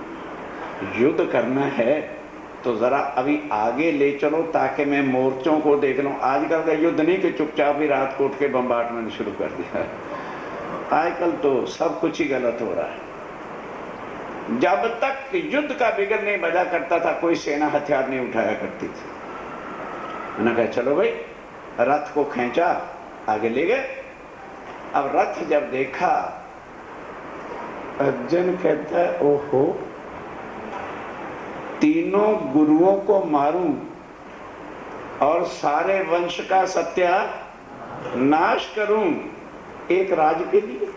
युद्ध करना है तो जरा अभी आगे ले चलो ताकि मैं मोर्चों को देख लूं। आजकल का युद्ध नहीं कि चुपचाप ही रात को उठ के बम्बार्टमेंट शुरू कर दिया। आजकल तो सब कुछ ही गलत हो रहा है। जब तक युद्ध का बिगड़ नहीं बजा करता था, कोई सेना हथियार नहीं उठाया करती थी। मैंने कहा चलो भाई, रथ को खींचा, आगे ले गए। अब रथ जब देखा, अर्जुन कहता है, ओहो, तीनों गुरुओं को मारूं और सारे वंश का सत्यानाश करूं एक राज के लिए?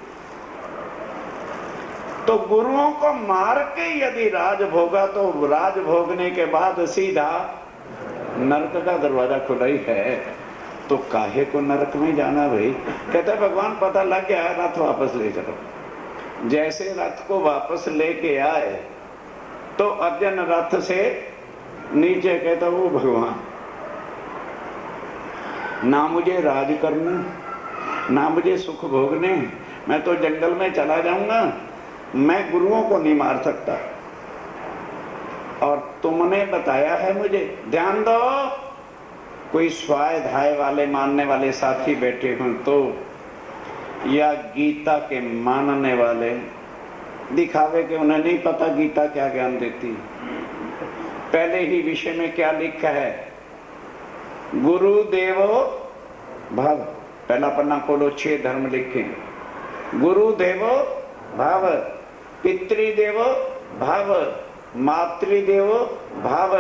तो गुरुओं को मार के यदि राज भोगा तो राज भोगने के बाद सीधा नरक का दरवाजा खुला ही है, तो काहे को नरक में जाना भाई? कहते भगवान पता लग गया, रथ वापस ले चलो। जैसे रथ को वापस लेके आए तो अर्जुन रथ से नीचे कहता, वो भगवान, ना मुझे राज करना, ना मुझे सुख भोगने, मैं तो जंगल में चला जाऊंगा, मैं गुरुओं को नहीं मार सकता। और तुमने बताया है मुझे, ध्यान दो, कोई स्वाध्याय वाले मानने वाले साथी बैठे हों तो, या गीता के मानने वाले दिखावे के उन्हें नहीं पता गीता क्या ज्ञान देती। पहले ही विषय में क्या लिखा है? गुरु देवो भव, पहला पन्ना खोलो, 6 धर्म लिखे। गुरु देवो भाव, पितृदेवो भाव, मातृदेवो भाव,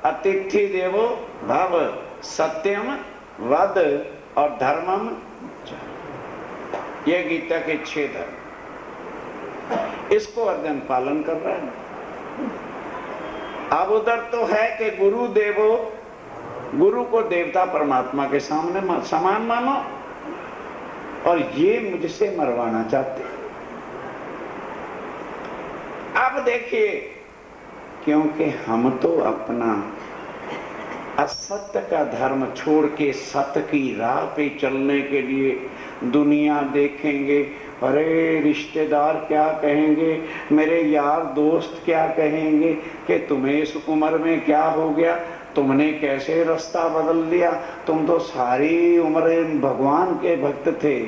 अतिथि देवो भाव, सत्यम वद और धर्मम। ये गीता के 6 धर्म, इसको अर्जुन पालन कर रहा है। अब उधर तो है कि गुरु देवो, गुरु को देवता परमात्मा के सामने समान मानो, और ये मुझसे मरवाना चाहते। अब देखिए, क्योंकि हम तो अपना असत्य का धर्म छोड़ के सत्य की राह पे चलने के लिए दुनिया देखेंगे, अरे रिश्तेदार क्या कहेंगे, मेरे यार दोस्त क्या कहेंगे कि तुम्हें इस उम्र में क्या हो गया, तुमने कैसे रास्ता बदल दिया, तुम तो सारी उम्र भगवान के भक्त थे।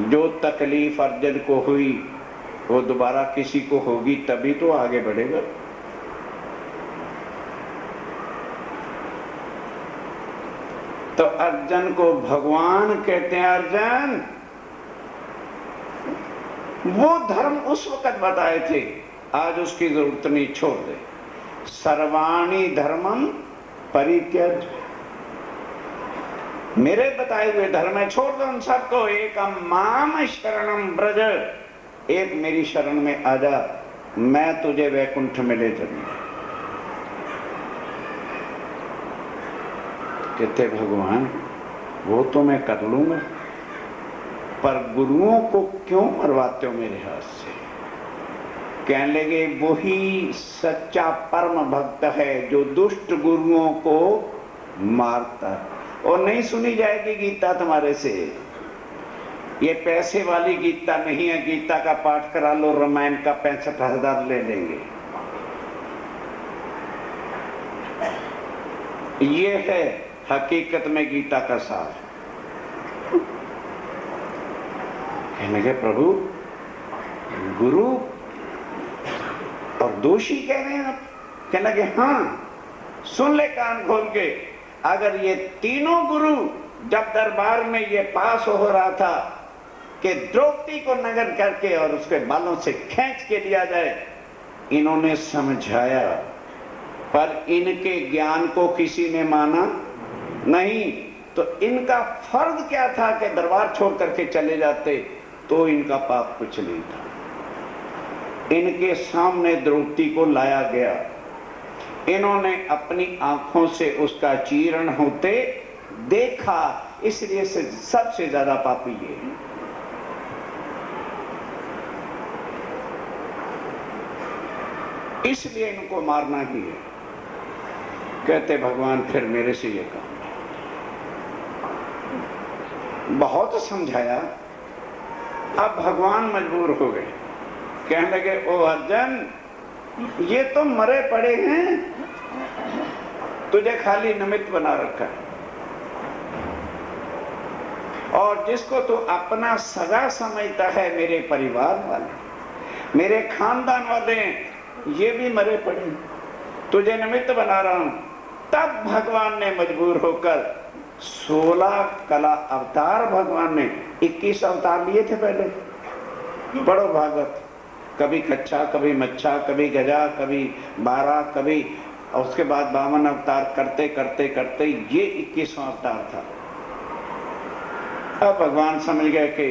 जो तकलीफ अर्जुन को हुई वो दोबारा किसी को होगी, तभी तो आगे बढ़ेगा। तो अर्जुन को भगवान कहते हैं, अर्जुन वो धर्म उस वक्त बताए थे, आज उसकी जरूरत नहीं, छोड़ दे। सर्वाणी धर्मम परित्यज, मेरे बताए हुए धर्म है, छोड़ दो उन सबको। एक माम शरणम ब्रज, एक मेरी शरण में आ जा, मैं तुझे वैकुंठ में ले चलूंगा। कहते भगवान वो तो मैं कर लूंगा, पर गुरुओं को क्यों मरवाते हो मेरे हाथ से? कहने लगे वही सच्चा परम भक्त है जो दुष्ट गुरुओं को मारता है। और नहीं सुनी जाएगी गीता तुम्हारे से, ये पैसे वाली गीता नहीं है। गीता का पाठ करा लो, रामायण का 65,000 ले लेंगे। ये है हकीकत में गीता का सार। कहने लगे प्रभु गुरु और दोषी कह रहे हैं आप? कहने लगे हाँ, सुन ले कान खोल के। अगर ये तीनों गुरु जब दरबार में ये पास हो रहा था कि द्रौपदी को नगर करके और उसके बालों से खींच के दिया जाए, इन्होंने समझाया, पर इनके ज्ञान को किसी ने माना नहीं। तो इनका फर्ज क्या था कि दरबार छोड़ करके चले जाते, तो इनका पाप कुछ नहीं था। इनके सामने द्रौपदी को लाया गया, इन्होंने अपनी आंखों से उसका चीरण होते देखा, इसलिए से सबसे ज्यादा पापी ये है। इसलिए इनको मारना ही है। कहते भगवान फिर मेरे से ये काम, बहुत समझाया, अब भगवान मजबूर हो गए। कहने लगे ओ अर्जुन, ये तो मरे पड़े हैं, तुझे खाली निमित्त बना रखा है, और जिसको तू अपना सगा समझता है, मेरे परिवार वाले, मेरे खानदान वाले, ये भी मरे पड़े, तुझे निमित्त बना रहा हूं। तब भगवान ने मजबूर होकर 16 कला अवतार, भगवान ने 21 अवतार लिए थे पहले। पढ़ो भागवत, कभी कच्चा, कभी मच्छा, कभी गजा, कभी 12, कभी, और उसके बाद 52 अवतार करते करते करते ये 21वां अवतार था। अब भगवान समझ गए कि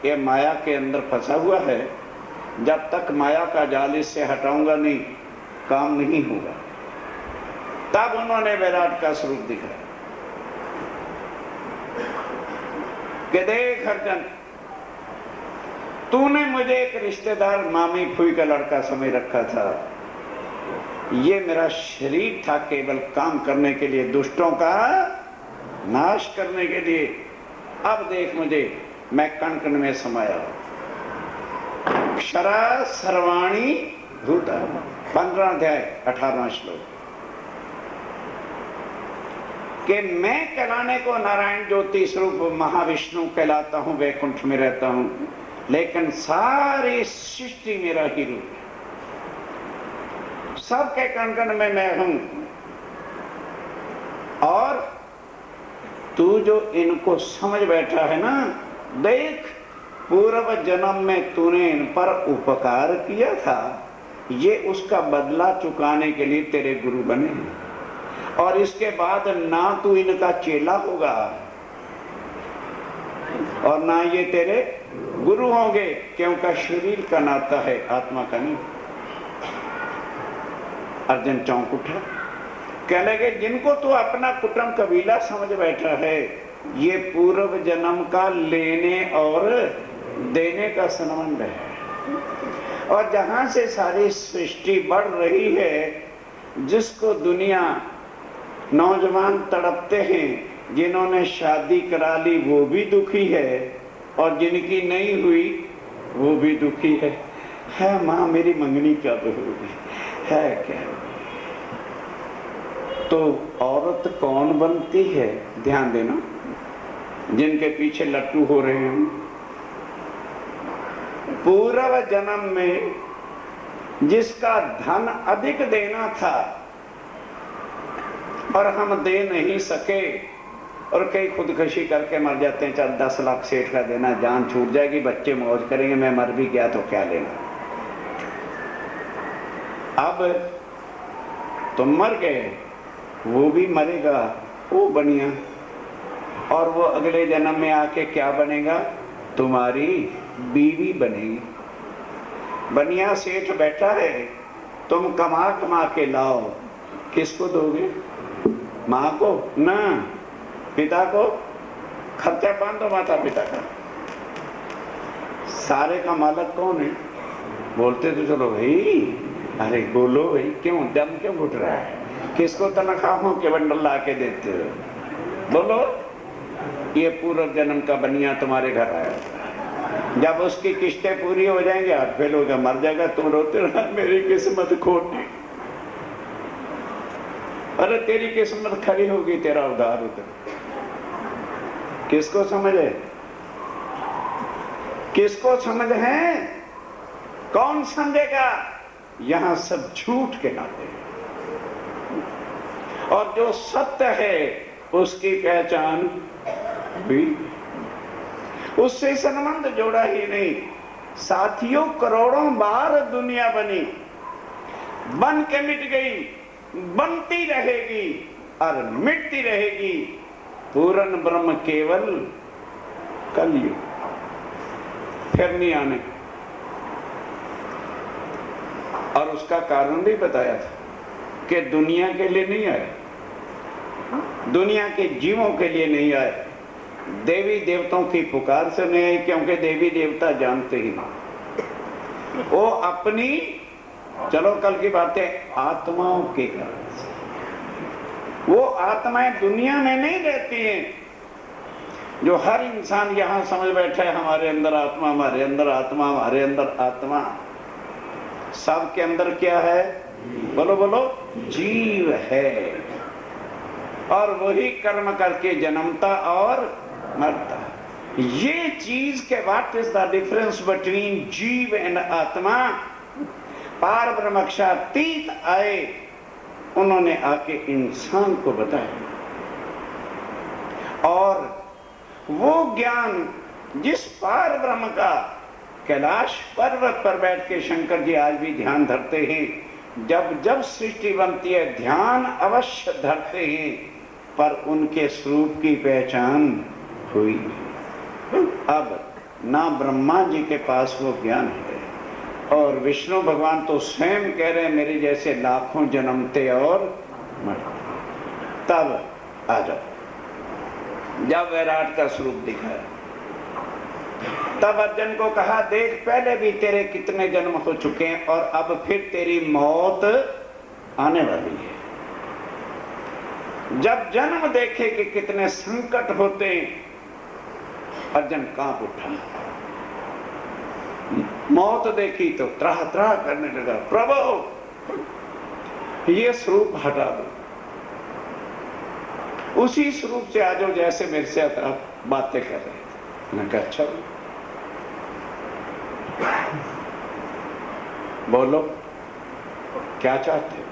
ये माया के अंदर फंसा हुआ है, जब तक माया का जाल इससे हटाऊंगा नहीं, काम नहीं होगा। तब उन्होंने विराट का स्वरूप दिखाया कि देख अर्जुन, तूने मुझे एक रिश्तेदार मामी फुई का लड़का समझ रखा था, ये मेरा शरीर था केवल काम करने के लिए, दुष्टों का नाश करने के लिए। अब देख मुझे, मैं कण कण में समाया, क्षरा सर्वाणी भूता, 15 अध्याय 18वां श्लोक, कि मैं कहलाने को नारायण ज्योति स्वरूप महाविष्णु कहलाता हूं, वैकुंठ में रहता हूं, लेकिन सारी सृष्टि मेरा ही रूप है, सबके कण कण में मैं हूं। और तू जो इनको समझ बैठा है ना, देख पूर्व जन्म में तूने इन पर उपकार किया था, ये उसका बदला चुकाने के लिए तेरे गुरु बने, और इसके बाद ना तू इनका चेला होगा और ना ये तेरे गुरु होंगे, क्योंकि शरीर का नाता है, आत्मा का नहीं। अर्जुन चौंक उठा, कहने लगे जिनको तू अपना कुटुंब कबीला समझ बैठा है, ये पूर्व जन्म का लेने और देने का संबंध है। और जहां से सारी सृष्टि बढ़ रही है, जिसको दुनिया नौजवान तड़पते हैं, जिन्होंने शादी करा ली वो भी दुखी है, और जिनकी नहीं हुई वो भी दुखी है माँ मेरी मंगनी कब होगी, है क्या? तो औरत कौन बनती है, ध्यान देना, जिनके पीछे लट्टू हो रहे हैं, पूर्व जन्म में जिसका धन अधिक देना था और हम दे नहीं सके, और कई खुदकशी करके मर जाते हैं। चल 10 लाख सेठ का देना, जान छूट जाएगी, बच्चे मौज करेंगे, मैं मर भी गया तो क्या लेना। अब तुम मर गए, वो भी मरेगा, वो बनिया, और वो अगले जन्म में आके क्या बनेगा, तुम्हारी बीवी बनेगी। बनिया सेठ बैठा है, तुम कमा कमा के लाओ, किसको दोगे? माँ को ना, पिता को? खर्चा बांधो माता पिता का। सारे का मालक कौन है? बोलते तो चलो भाई, अरे बोलो भाई, क्यों दम क्यों घुट रहा है? किसको तनख्वाहों के बंडल ला के देते हो? बोलो। ये पूर्व जन्म का बनिया तुम्हारे घर आया, जब उसकी किस्तें पूरी हो जाएंगे, हाथ फेल होगा, मर जाएगा, तुम रोते रहो मेरी किस्मत खोटी। अरे तेरी किस्मत खरी होगी, तेरा उधार उधर। किसको समझ है? किसको समझ है? कौन समझेगा? यहां सब झूठ के नाते, और जो सत्य है उसकी पहचान भी, उससे संबंध जोड़ा ही नहीं। साथियों, करोड़ों बार दुनिया बनी, बन के मिट गई, बनती रहेगी और मिटती रहेगी। पूर्ण ब्रह्म केवल कलयुग, फिर नहीं आने। और उसका कारण भी बताया था कि दुनिया के लिए नहीं आए, दुनिया के जीवों के लिए नहीं आए, देवी देवताओं की पुकार से नहीं आए, क्योंकि देवी देवता जानते ही नहीं, वो अपनी, चलो कल की बातें, आत्माओं के कारण से। वो आत्माएं दुनिया में नहीं रहती हैं। जो हर इंसान यहां समझ बैठा है हमारे अंदर आत्मा, हमारे अंदर आत्मा, हमारे अंदर आत्मा, सबके अंदर क्या है? बोलो बोलो, जीव है। और वही कर्म करके जन्मता और मरता। ये चीज के what is the difference between जीव एंड आत्मा? पार ब्रह्मक्षातीत आए, उन्होंने आके इंसान को बताया। और वो ज्ञान जिस पार ब्रह्म का कैलाश पर्वत पर बैठ के शंकर जी आज भी ध्यान धरते हैं, जब जब सृष्टि बनती है ध्यान अवश्य धरते हैं, पर उनके स्वरूप की पहचान हुई। अब ना ब्रह्मा जी के पास वो ज्ञान है, और विष्णु भगवान तो स्वयं कह रहे हैं मेरे जैसे लाखों जन्मते और मरते। तब आ जाओ, जब वैराट का स्वरूप दिखाया, तब अर्जुन को कहा देख, पहले भी तेरे कितने जन्म हो चुके हैं, और अब फिर तेरी मौत आने वाली है। जब जन्म देखे कि कितने संकट होते हैं, अर्जुन कांप उठा। मौत देखी तो त्राह त्राह करने लगा, प्रभु ये स्वरूप हटा दो, उसी स्वरूप से आ जाओ जैसे मेरे से आप बातें कर रहे थे। मैं कहा अच्छा, बोलो क्या चाहते हो?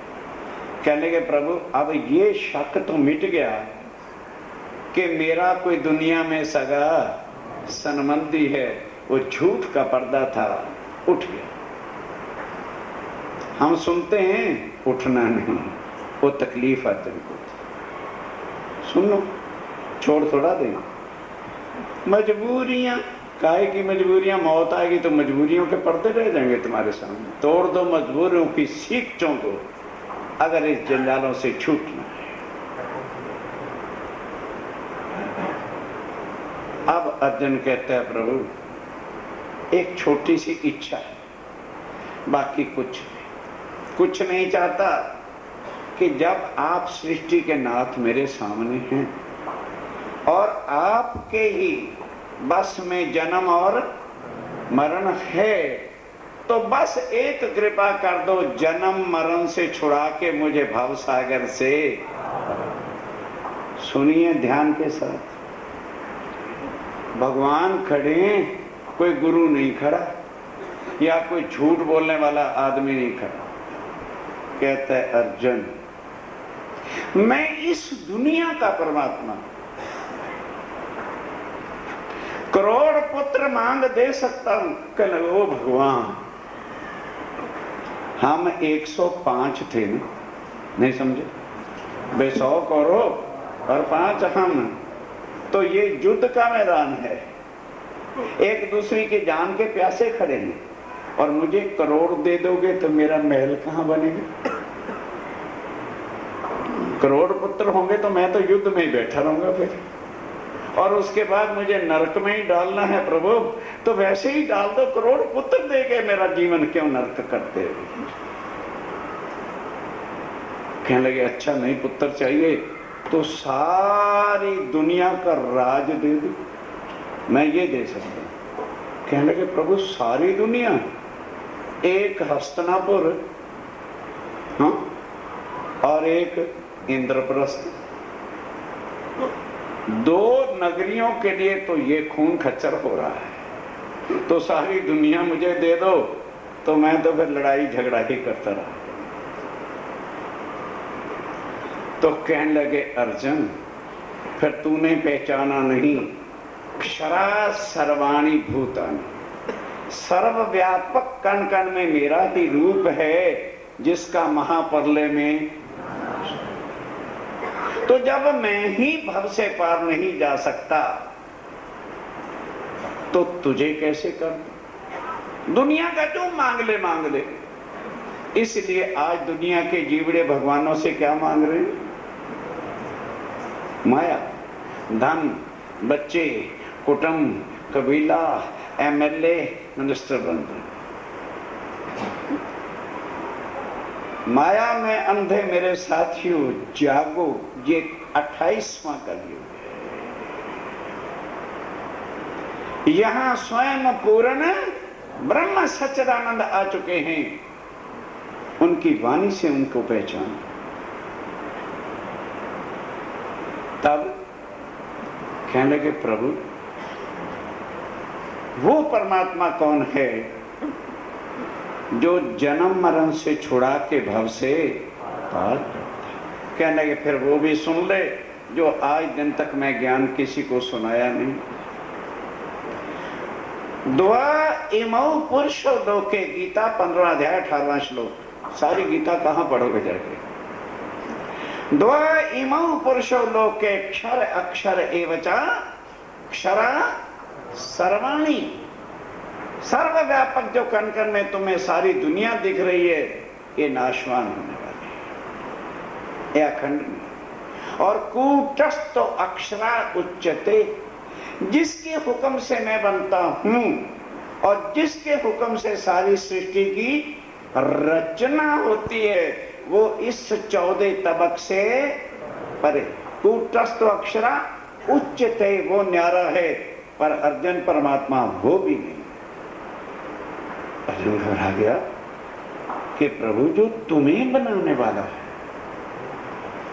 कहने के प्रभु अब ये शक तो मिट गया कि मेरा कोई दुनिया में सगा संबंधी है, वो झूठ का पर्दा था, उठ गया। हम सुनते हैं, उठना नहीं, वो तकलीफ आती को सुनो, छोड़ थोड़ा दें। मजबूरियां, काहे की मजबूरियां? मौत आएगी तो मजबूरियों के पर्दे रह जाएंगे तुम्हारे सामने। तोड़ दो मजबूरियों की सीख चौंको, अगर इस जंजालों से छूटना है। अब अर्जुन कहता है प्रभु एक छोटी सी इच्छा है, बाकी कुछ नहीं चाहता कि जब आप सृष्टि के नाथ मेरे सामने हैं और आपके ही बस में जन्म और मरण है, तो बस एक कृपा कर दो, जन्म मरण से छुड़ा के मुझे भव सागर से। सुनिए ध्यान के साथ, भगवान खड़े हैं, कोई गुरु नहीं खड़ा या कोई झूठ बोलने वाला आदमी नहीं खड़ा। कहता है अर्जुन, मैं इस दुनिया का परमात्मा, करोड़ पुत्र मांग दे सकता हूं। कहने लगे ओ भगवान, हम 105 थे ना, नहीं समझे? बे 100 करोड़ और 5 हम, तो ये युद्ध का मैदान है, एक दूसरे के जान के प्यासे खड़े हैं, और मुझे करोड़ दे दोगे तो मेरा महल कहां बनेगा? करोड़ पुत्र होंगे तो मैं तो युद्ध में ही बैठा रहूंगा फिर, और उसके बाद मुझे नरक में ही डालना है प्रभु, तो वैसे ही डाल दो, करोड़ पुत्र दे के मेरा जीवन क्यों नरक करते हो? कहने लगे अच्छा नहीं पुत्र चाहिए तो सारी दुनिया का राज दे दो, मैं ये दे सकता हूं। कहने लगे प्रभु सारी दुनिया? एक हस्तिनापुर, हाँ, और एक इंद्रप्रस्थ, 2 नगरियों के लिए तो ये खून खच्चर हो रहा है, तो सारी दुनिया मुझे दे दो, तो मैं तो फिर लड़ाई झगड़ा ही करता रहा। तो कहने लगे अर्जुन फिर तूने पहचाना नहीं, क्षरा सर्वाणि भूतानि, सर्वव्यापक कण कण में मेरा ही रूप है, जिसका महाप्रलय में, तो जब मैं ही भव से पार नहीं जा सकता तो तुझे कैसे कर? दुनिया का जो मांग ले। इसलिए आज दुनिया के जीवड़े भगवानों से क्या मांग रहे हैं? माया, धन, बच्चे, कुटुंब, कबीला, एमएलए, मिनिस्टर बन रहे। माया में अंधे मेरे साथियों जागो, ये 28वां कलयुग है। यहां स्वयं पूर्ण ब्रह्म सच्चिदानंद आ चुके हैं, उनकी वाणी से उनको पहचान। तब कहने लगे प्रभु वो परमात्मा कौन है जो जन्म मरण से छुड़ा के भव से पार करता है? कहने लगे फिर वो भी सुन ले जो आज दिन तक मैं ज्ञान किसी को सुनाया नहीं। द्वा इमौ पुरुष लोके, गीता 15 अध्याय 18वां श्लोक। सारी गीता कहां पढ़ोगे जाके? द्वा इमौ पुरुषो लोके क्षर अक्षर एवचा क्षरा सर्वाणी, सर्वव्यापक जो कण कण में तुम्हें सारी दुनिया दिख रही है, ये नाशवान होने वाली है, ये अखंड नहीं। और कूटस्थ अक्षरा उच्चते, जिसके हुक्म से मैं बनता हूं और जिसके हुक्म से सारी सृष्टि की रचना होती है, वो इस 14 तबक से परे। कूटस्थ अक्षरा उच्चते, वो न्यारा है, पर अर्जुन परमात्मा वो भी नहीं। अर्जुन घबरा गया कि प्रभु जो तुम्हें बनाने वाला है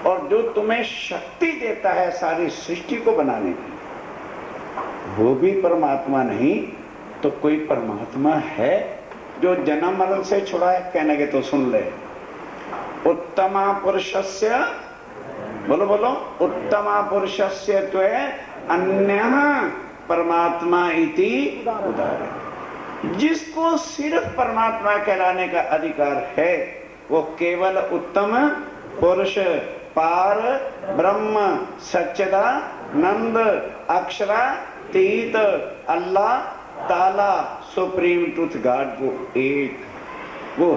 और जो तुम्हें शक्ति देता है सारी सृष्टि को बनाने की, वो भी परमात्मा नहीं, तो कोई परमात्मा है जो जन्म मरण से छुड़ा है? कहने के तो सुन ले, उत्तमा पुरुषस्य, बोलो बोलो, उत्तमा पुरुषस्य तो अन्यः परमात्मा इति उदाहरण। जिसको सिर्फ परमात्मा कहलाने का अधिकार है वो केवल उत्तम पुरुष, पार ब्रह्म, सच्चिदानंद, अक्षरातीत, अल्लाह ताला, सुप्रीम ट्रुथ गॉड, वो एक, वो।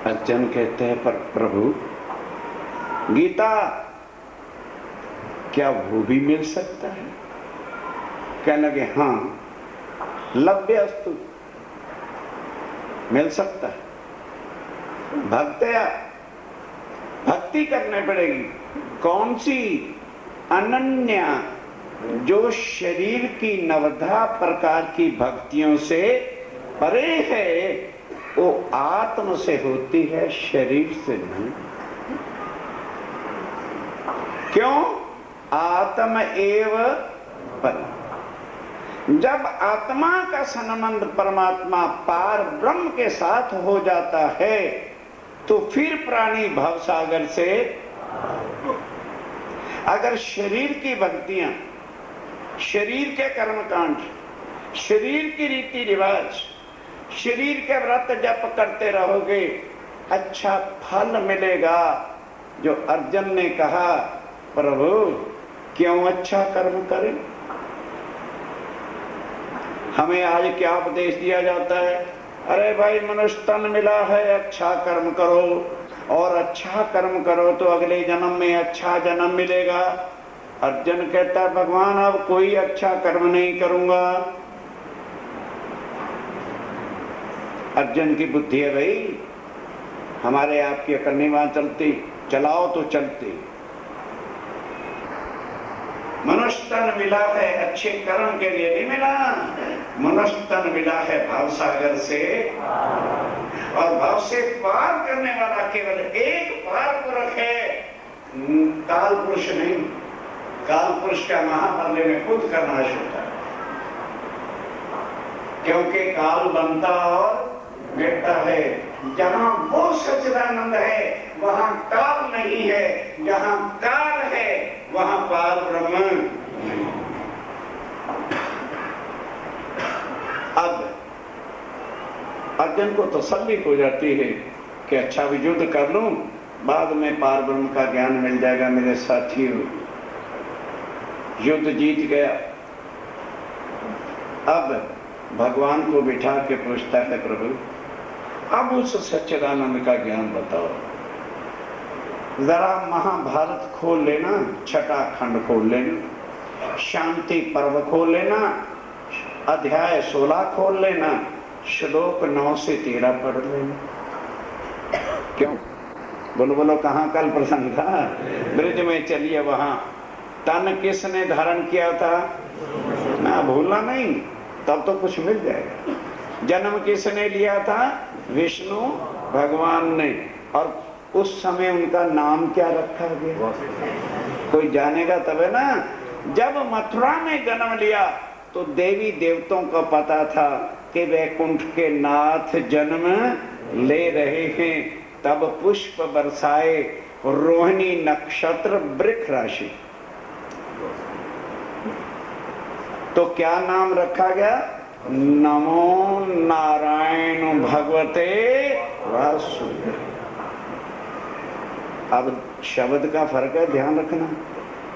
अर्जुन कहते हैं पर प्रभु गीता क्या वो भी मिल सकता है? कहने लगे हाँ, लभ्य अस्तु, मिल सकता है। भक्तया, भक्ति करने पड़ेगी। कौन सी? अनन्या, जो शरीर की 9 प्रकार की भक्तियों से परे है, वो आत्म से होती है, शरीर से नहीं। क्यों? आत्म एव पर। जब आत्मा का संबंध परमात्मा पार ब्रह्म के साथ हो जाता है तो फिर प्राणी भवसागर से, अगर शरीर की भक्तियां शरीर के कर्मकांड, शरीर की रीति रिवाज, शरीर के व्रत जप करते रहोगे, अच्छा फल मिलेगा। जो अर्जुन ने कहा, प्रभु क्यों अच्छा कर्म करें? हमें आज क्या उपदेश दिया जाता है? अरे भाई, मनुष्य तन मिला है, अच्छा कर्म करो, और अच्छा कर्म करो तो अगले जन्म में अच्छा जन्म मिलेगा। अर्जुन कहता है, भगवान अब कोई अच्छा कर्म नहीं करूंगा। अर्जुन की बुद्धि है भाई, हमारे आपकी अकल नहीं वहां चलती, चलाओ तो चलती। मनुष्य तन मिला है अच्छे कर्म के लिए नहीं मिला, मनुष्य तन मिला है भाव सागर से, और भाव से पार करने वाला केवल एक पार पुरुष है, काल पुरुष नहीं। काल पुरुष का महापर्ले में खुद का नाश होता है, क्योंकि काल बनता और मिटता है। जहां वो सच्चिदानंद है वहां काल नहीं है, जहां काल है वहां पार ब्रह्म नहीं। अब अर्जुन को तसल्ली हो जाती है कि अच्छा भी युद्ध कर लूं, बाद में पार ब्रह्म का ज्ञान मिल जाएगा। मेरे साथियों, युद्ध जीत गया। अब भगवान को बिठा के पूछता है, प्रभु अब उस सच्चिदानंद का ज्ञान बताओ। जरा महाभारत खोल लेना, छठा खंड खोल लेना, शांति पर्व खोल लेना, अध्याय 16 खोल लेना, श्लोक 9 से 13 पढ़ लेना। क्यों? बोलो बोलो, कहाँ कल प्रसंग था? ब्रिज में चलिए वहां। तन किसने धारण किया था? ना भूलना नहीं, तब तो कुछ मिल जाएगा। जन्म किसने लिया था? विष्णु भगवान ने। और उस समय उनका नाम क्या रखा गया? कोई जानेगा तब है ना। जब मथुरा में जन्म लिया तो देवी देवताओं को पता था कि वैकुंठ के नाथ जन्म ले रहे हैं। तब पुष्प बरसाए, रोहिणी नक्षत्र, वृक्ष राशि। तो क्या नाम रखा गया? नमो नारायण भगवते वासुदेव। अब शब्द का फर्क है, ध्यान रखना।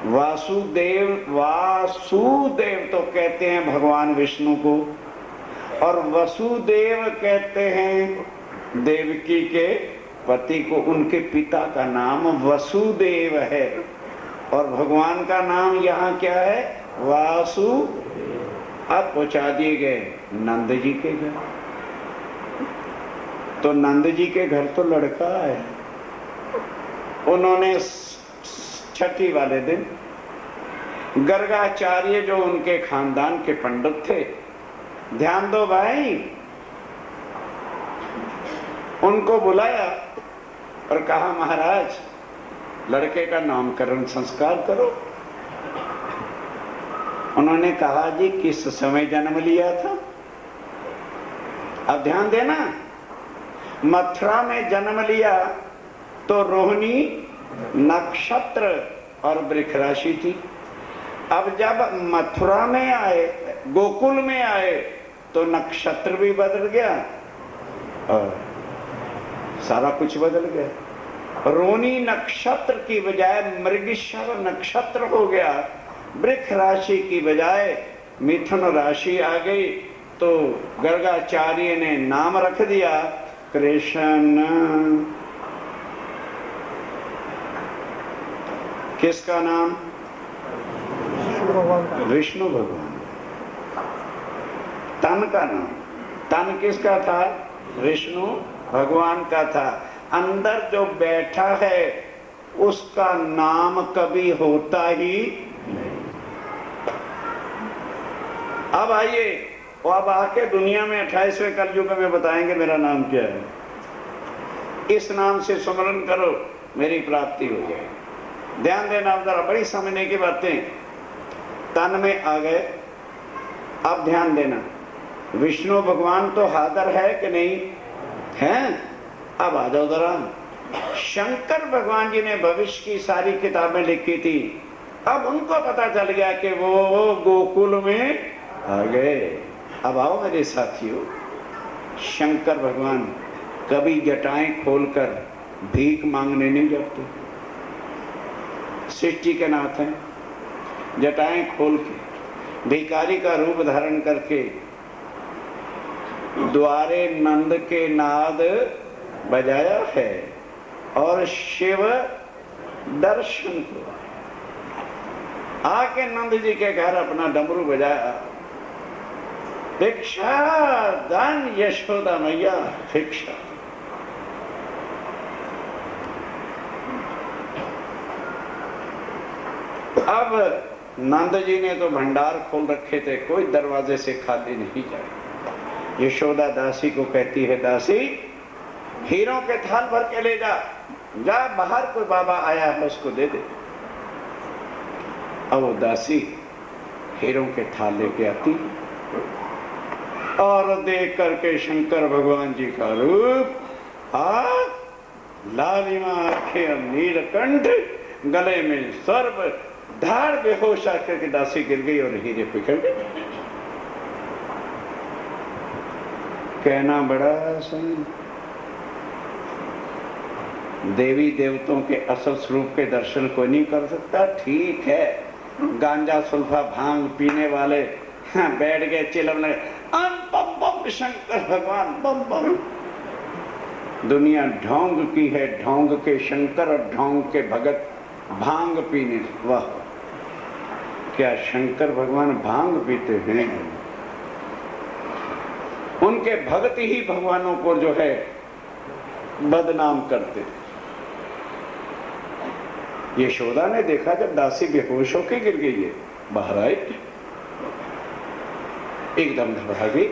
वासुदेव, वासुदेव तो कहते हैं भगवान विष्णु को, और वसुदेव कहते हैं देवकी के पति को। उनके पिता का नाम वसुदेव है, और भगवान का नाम यहाँ क्या है? वासु। अब पहुंचा दिए गए नंद जी के घर। तो नंद जी के घर तो लड़का है। उन्होंने छठी वाले दिन गर्गाचार्य, जो उनके खानदान के पंडित थे, ध्यान दो भाई, उनको बुलाया और कहा, महाराज लड़के का नामकरण संस्कार करो। उन्होंने कहा, जी किस समय जन्म लिया था? अब ध्यान देना, मथुरा में जन्म लिया तो रोहिणी नक्षत्र और वृक्ष राशि थी। अब जब मथुरा में आए, गोकुल में आए, तो नक्षत्र भी बदल गया और सारा कुछ बदल गया। रोहिणी नक्षत्र की बजाय मृगशिरा नक्षत्र हो गया, वृक्ष राशि की बजाय मिथुन राशि आ गई। तो गर्गाचार्य ने नाम रख दिया कृष्ण। किसका नाम? विष्णु भगवान। तन का नाम, तन किसका था? विष्णु भगवान का था। अंदर जो बैठा है उसका नाम कभी होता ही नहीं। अब आइए, वो अब आके दुनिया में 28वें कलयुग में बताएंगे मेरा नाम क्या है। इस नाम से स्मरण करो, मेरी प्राप्ति हो जाएगी। ध्यान देना, जरा बड़ी समझने की बातें तन में आ गए। अब ध्यान देना, विष्णु भगवान तो हाजिर है कि नहीं है? अब आ जाओ जरा। शंकर भगवान जी ने भविष्य की सारी किताबें लिखी थी, अब उनको पता चल गया कि वो गोकुल में आ गए। अब आओ मेरे साथियों, शंकर भगवान कभी जटाएं खोलकर भीख मांगने नहीं जाते। सृष्टि के नाथ हैं, जटाएं खोल के भिखारी का रूप धारण करके द्वारे नंद के नाद बजाया है और शिव दर्शन को आके नंद जी के घर अपना डमरू बजाया। भिक्षा दान यशोदा मैया भिक्षा। अब नंद जी ने तो भंडार खोल रखे थे, कोई दरवाजे से खाली नहीं जाए। यशोदा दासी को कहती है, दासी हीरों के थाल भर के ले जा, जा बाहर कोई बाबा आया है उसको दे दे। अब वो दासी हीरों के थाल लेके आती और देख करके शंकर भगवान जी का रूप, लालिमा आंखें, नीलकंठ, गले में सर्प, धाड़ बेहोश आकर के दासी गिर गई और हीरे पिघल गए। कहना बड़ा आसान, देवी देवताओं के असल स्वरूप के दर्शन कोई नहीं कर सकता। ठीक है, गांजा सुल्फा भांग पीने वाले बैठ गए चिल्लाने, बम बम शंकर भगवान बम बम। दुनिया ढोंग की है, ढोंग के शंकर और ढोंग के भगत भांग पीने। वाह, क्या शंकर भगवान भांग पीते हैं? उनके भगत ही भगवानों को जो है बदनाम करते। यशोदा ने देखा जब दासी बेहोश होकर गिर गई है, बाहर आई, एकदम घबरा गई।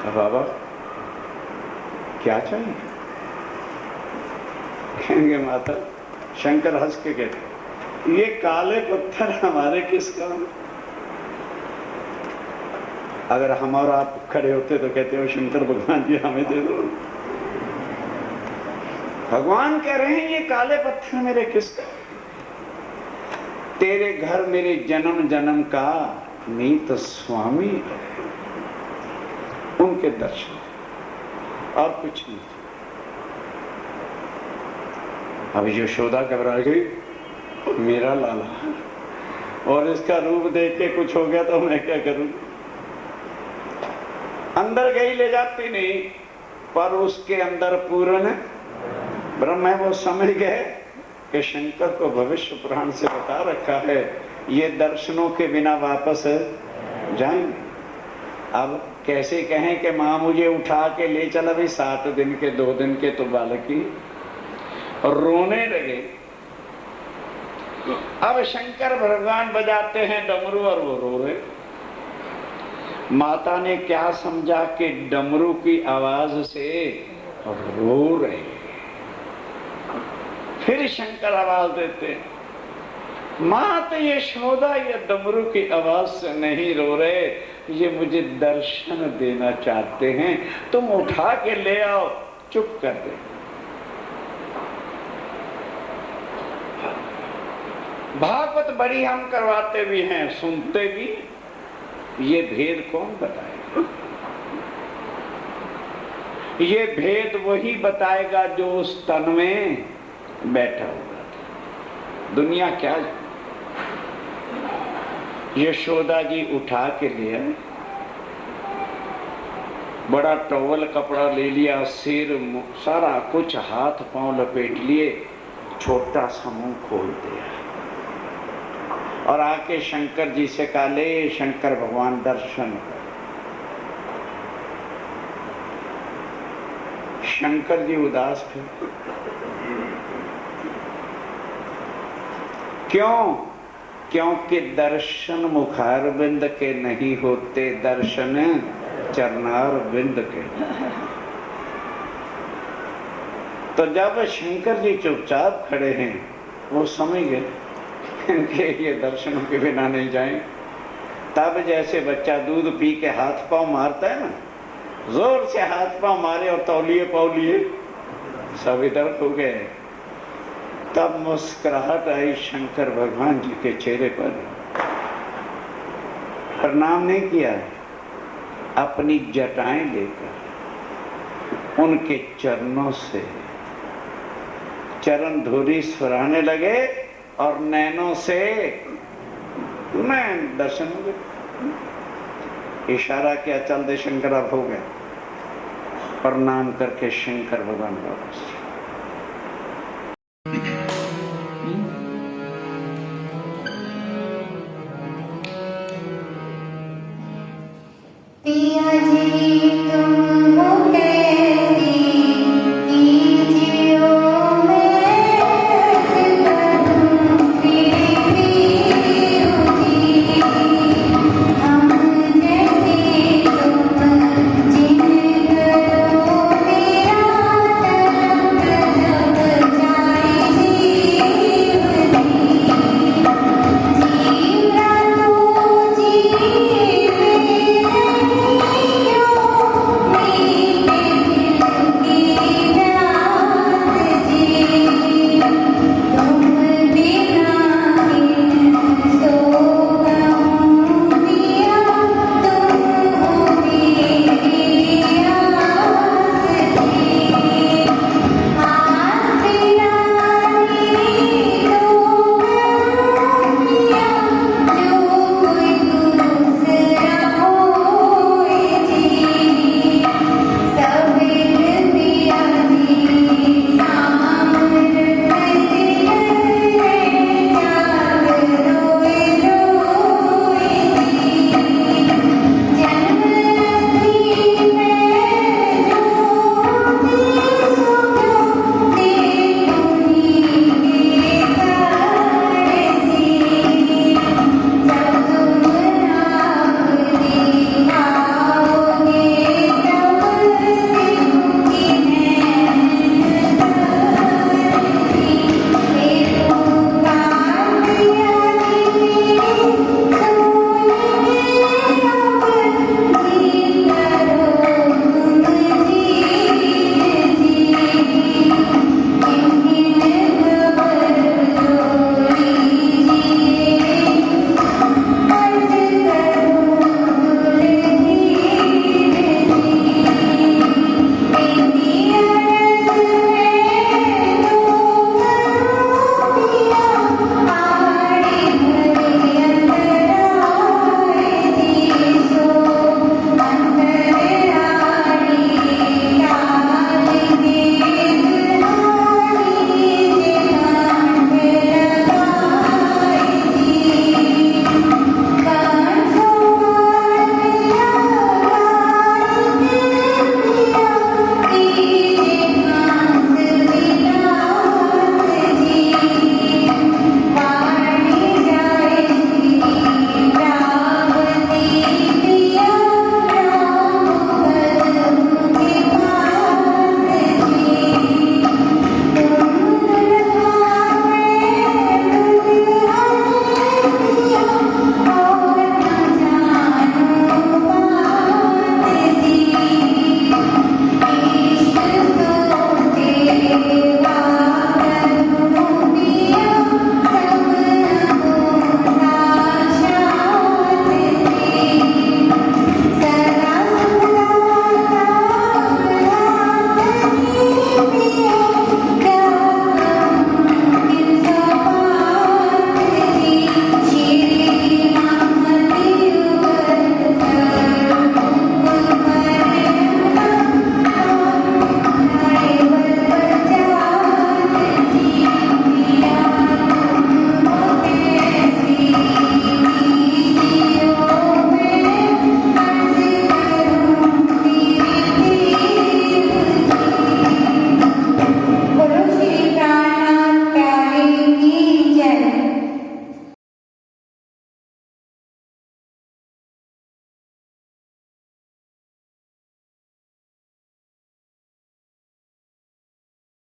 बाबा क्या चाहिए? कहेंगे माता, शंकर हंस के कहते, ये काले पत्थर हमारे किस काम? अगर हम और आप खड़े होते तो कहते हो शंकर भगवान जी हमें दे दो। भगवान कह रहे हैं ये काले पत्थर मेरे किसका? तेरे घर मेरे जन्म जन्म का नीत स्वामी है, उनके दर्शन और कुछ नहीं। अब यशोदा घबरा गई, मेरा लाला और इसका रूप देख के कुछ हो गया तो मैं क्या करूं? अंदर गई, ले जाती नहीं, पर उसके अंदर पूर्ण ब्रह्म है। वो समझ गए कि शंकर को भविष्य पुराण से बता रखा है ये दर्शनों के बिना वापस जाएंगे। अब कैसे कहें कि माँ मुझे उठा के ले चला, भाई 7 दिन के 2 दिन के तो बालक ही, और रोने लगे। अब शंकर भगवान बजाते हैं डमरू और वो रो रहे। माता ने क्या समझा कि डमरू की आवाज से रो रहे। फिर शंकर आवाज देते, मात यशोदा ये डमरू की आवाज से नहीं रो रहे, ये मुझे दर्शन देना चाहते हैं, तुम उठा के ले आओ। चुप कर दे। भागवत बड़ी हम करवाते भी हैं, सुनते भी, ये भेद कौन बताएगा? ये भेद वही बताएगा जो उस तन में बैठा होगा। दुनिया क्या? यशोदा जी उठा के लिया, बड़ा टॉवल कपड़ा ले लिया, सिर सारा कुछ हाथ पांव लपेट लिए, छोटा सा मुंह खोल दिया और आके शंकर जी से कहा, ले शंकर भगवान दर्शन कर। शंकर जी उदास थे। क्यों? क्योंकि दर्शन मुखारविंद के नहीं होते, दर्शन चरणारविंद के। तो जब शंकर जी चुपचाप खड़े हैं, वो समझ गए कि ये दर्शनों के बिना नहीं जाए। तब जैसे बच्चा दूध पी के हाथ पांव मारता है ना, जोर से हाथ पांव मारे और तौलिए पौलिए सब इधर हो गए। तब मुस्कुराहट आई शंकर भगवान जी के चेहरे पर। प्रणाम नहीं किया, अपनी जटाएं लेकर उनके चरणों से चरण धूरी स्फुराने लगे और नैनों से मैं दर्शन हो गए। इशारा किया, चल दे शंकर, अब हो गया। प्रणाम करके शंकर भगवान वापस।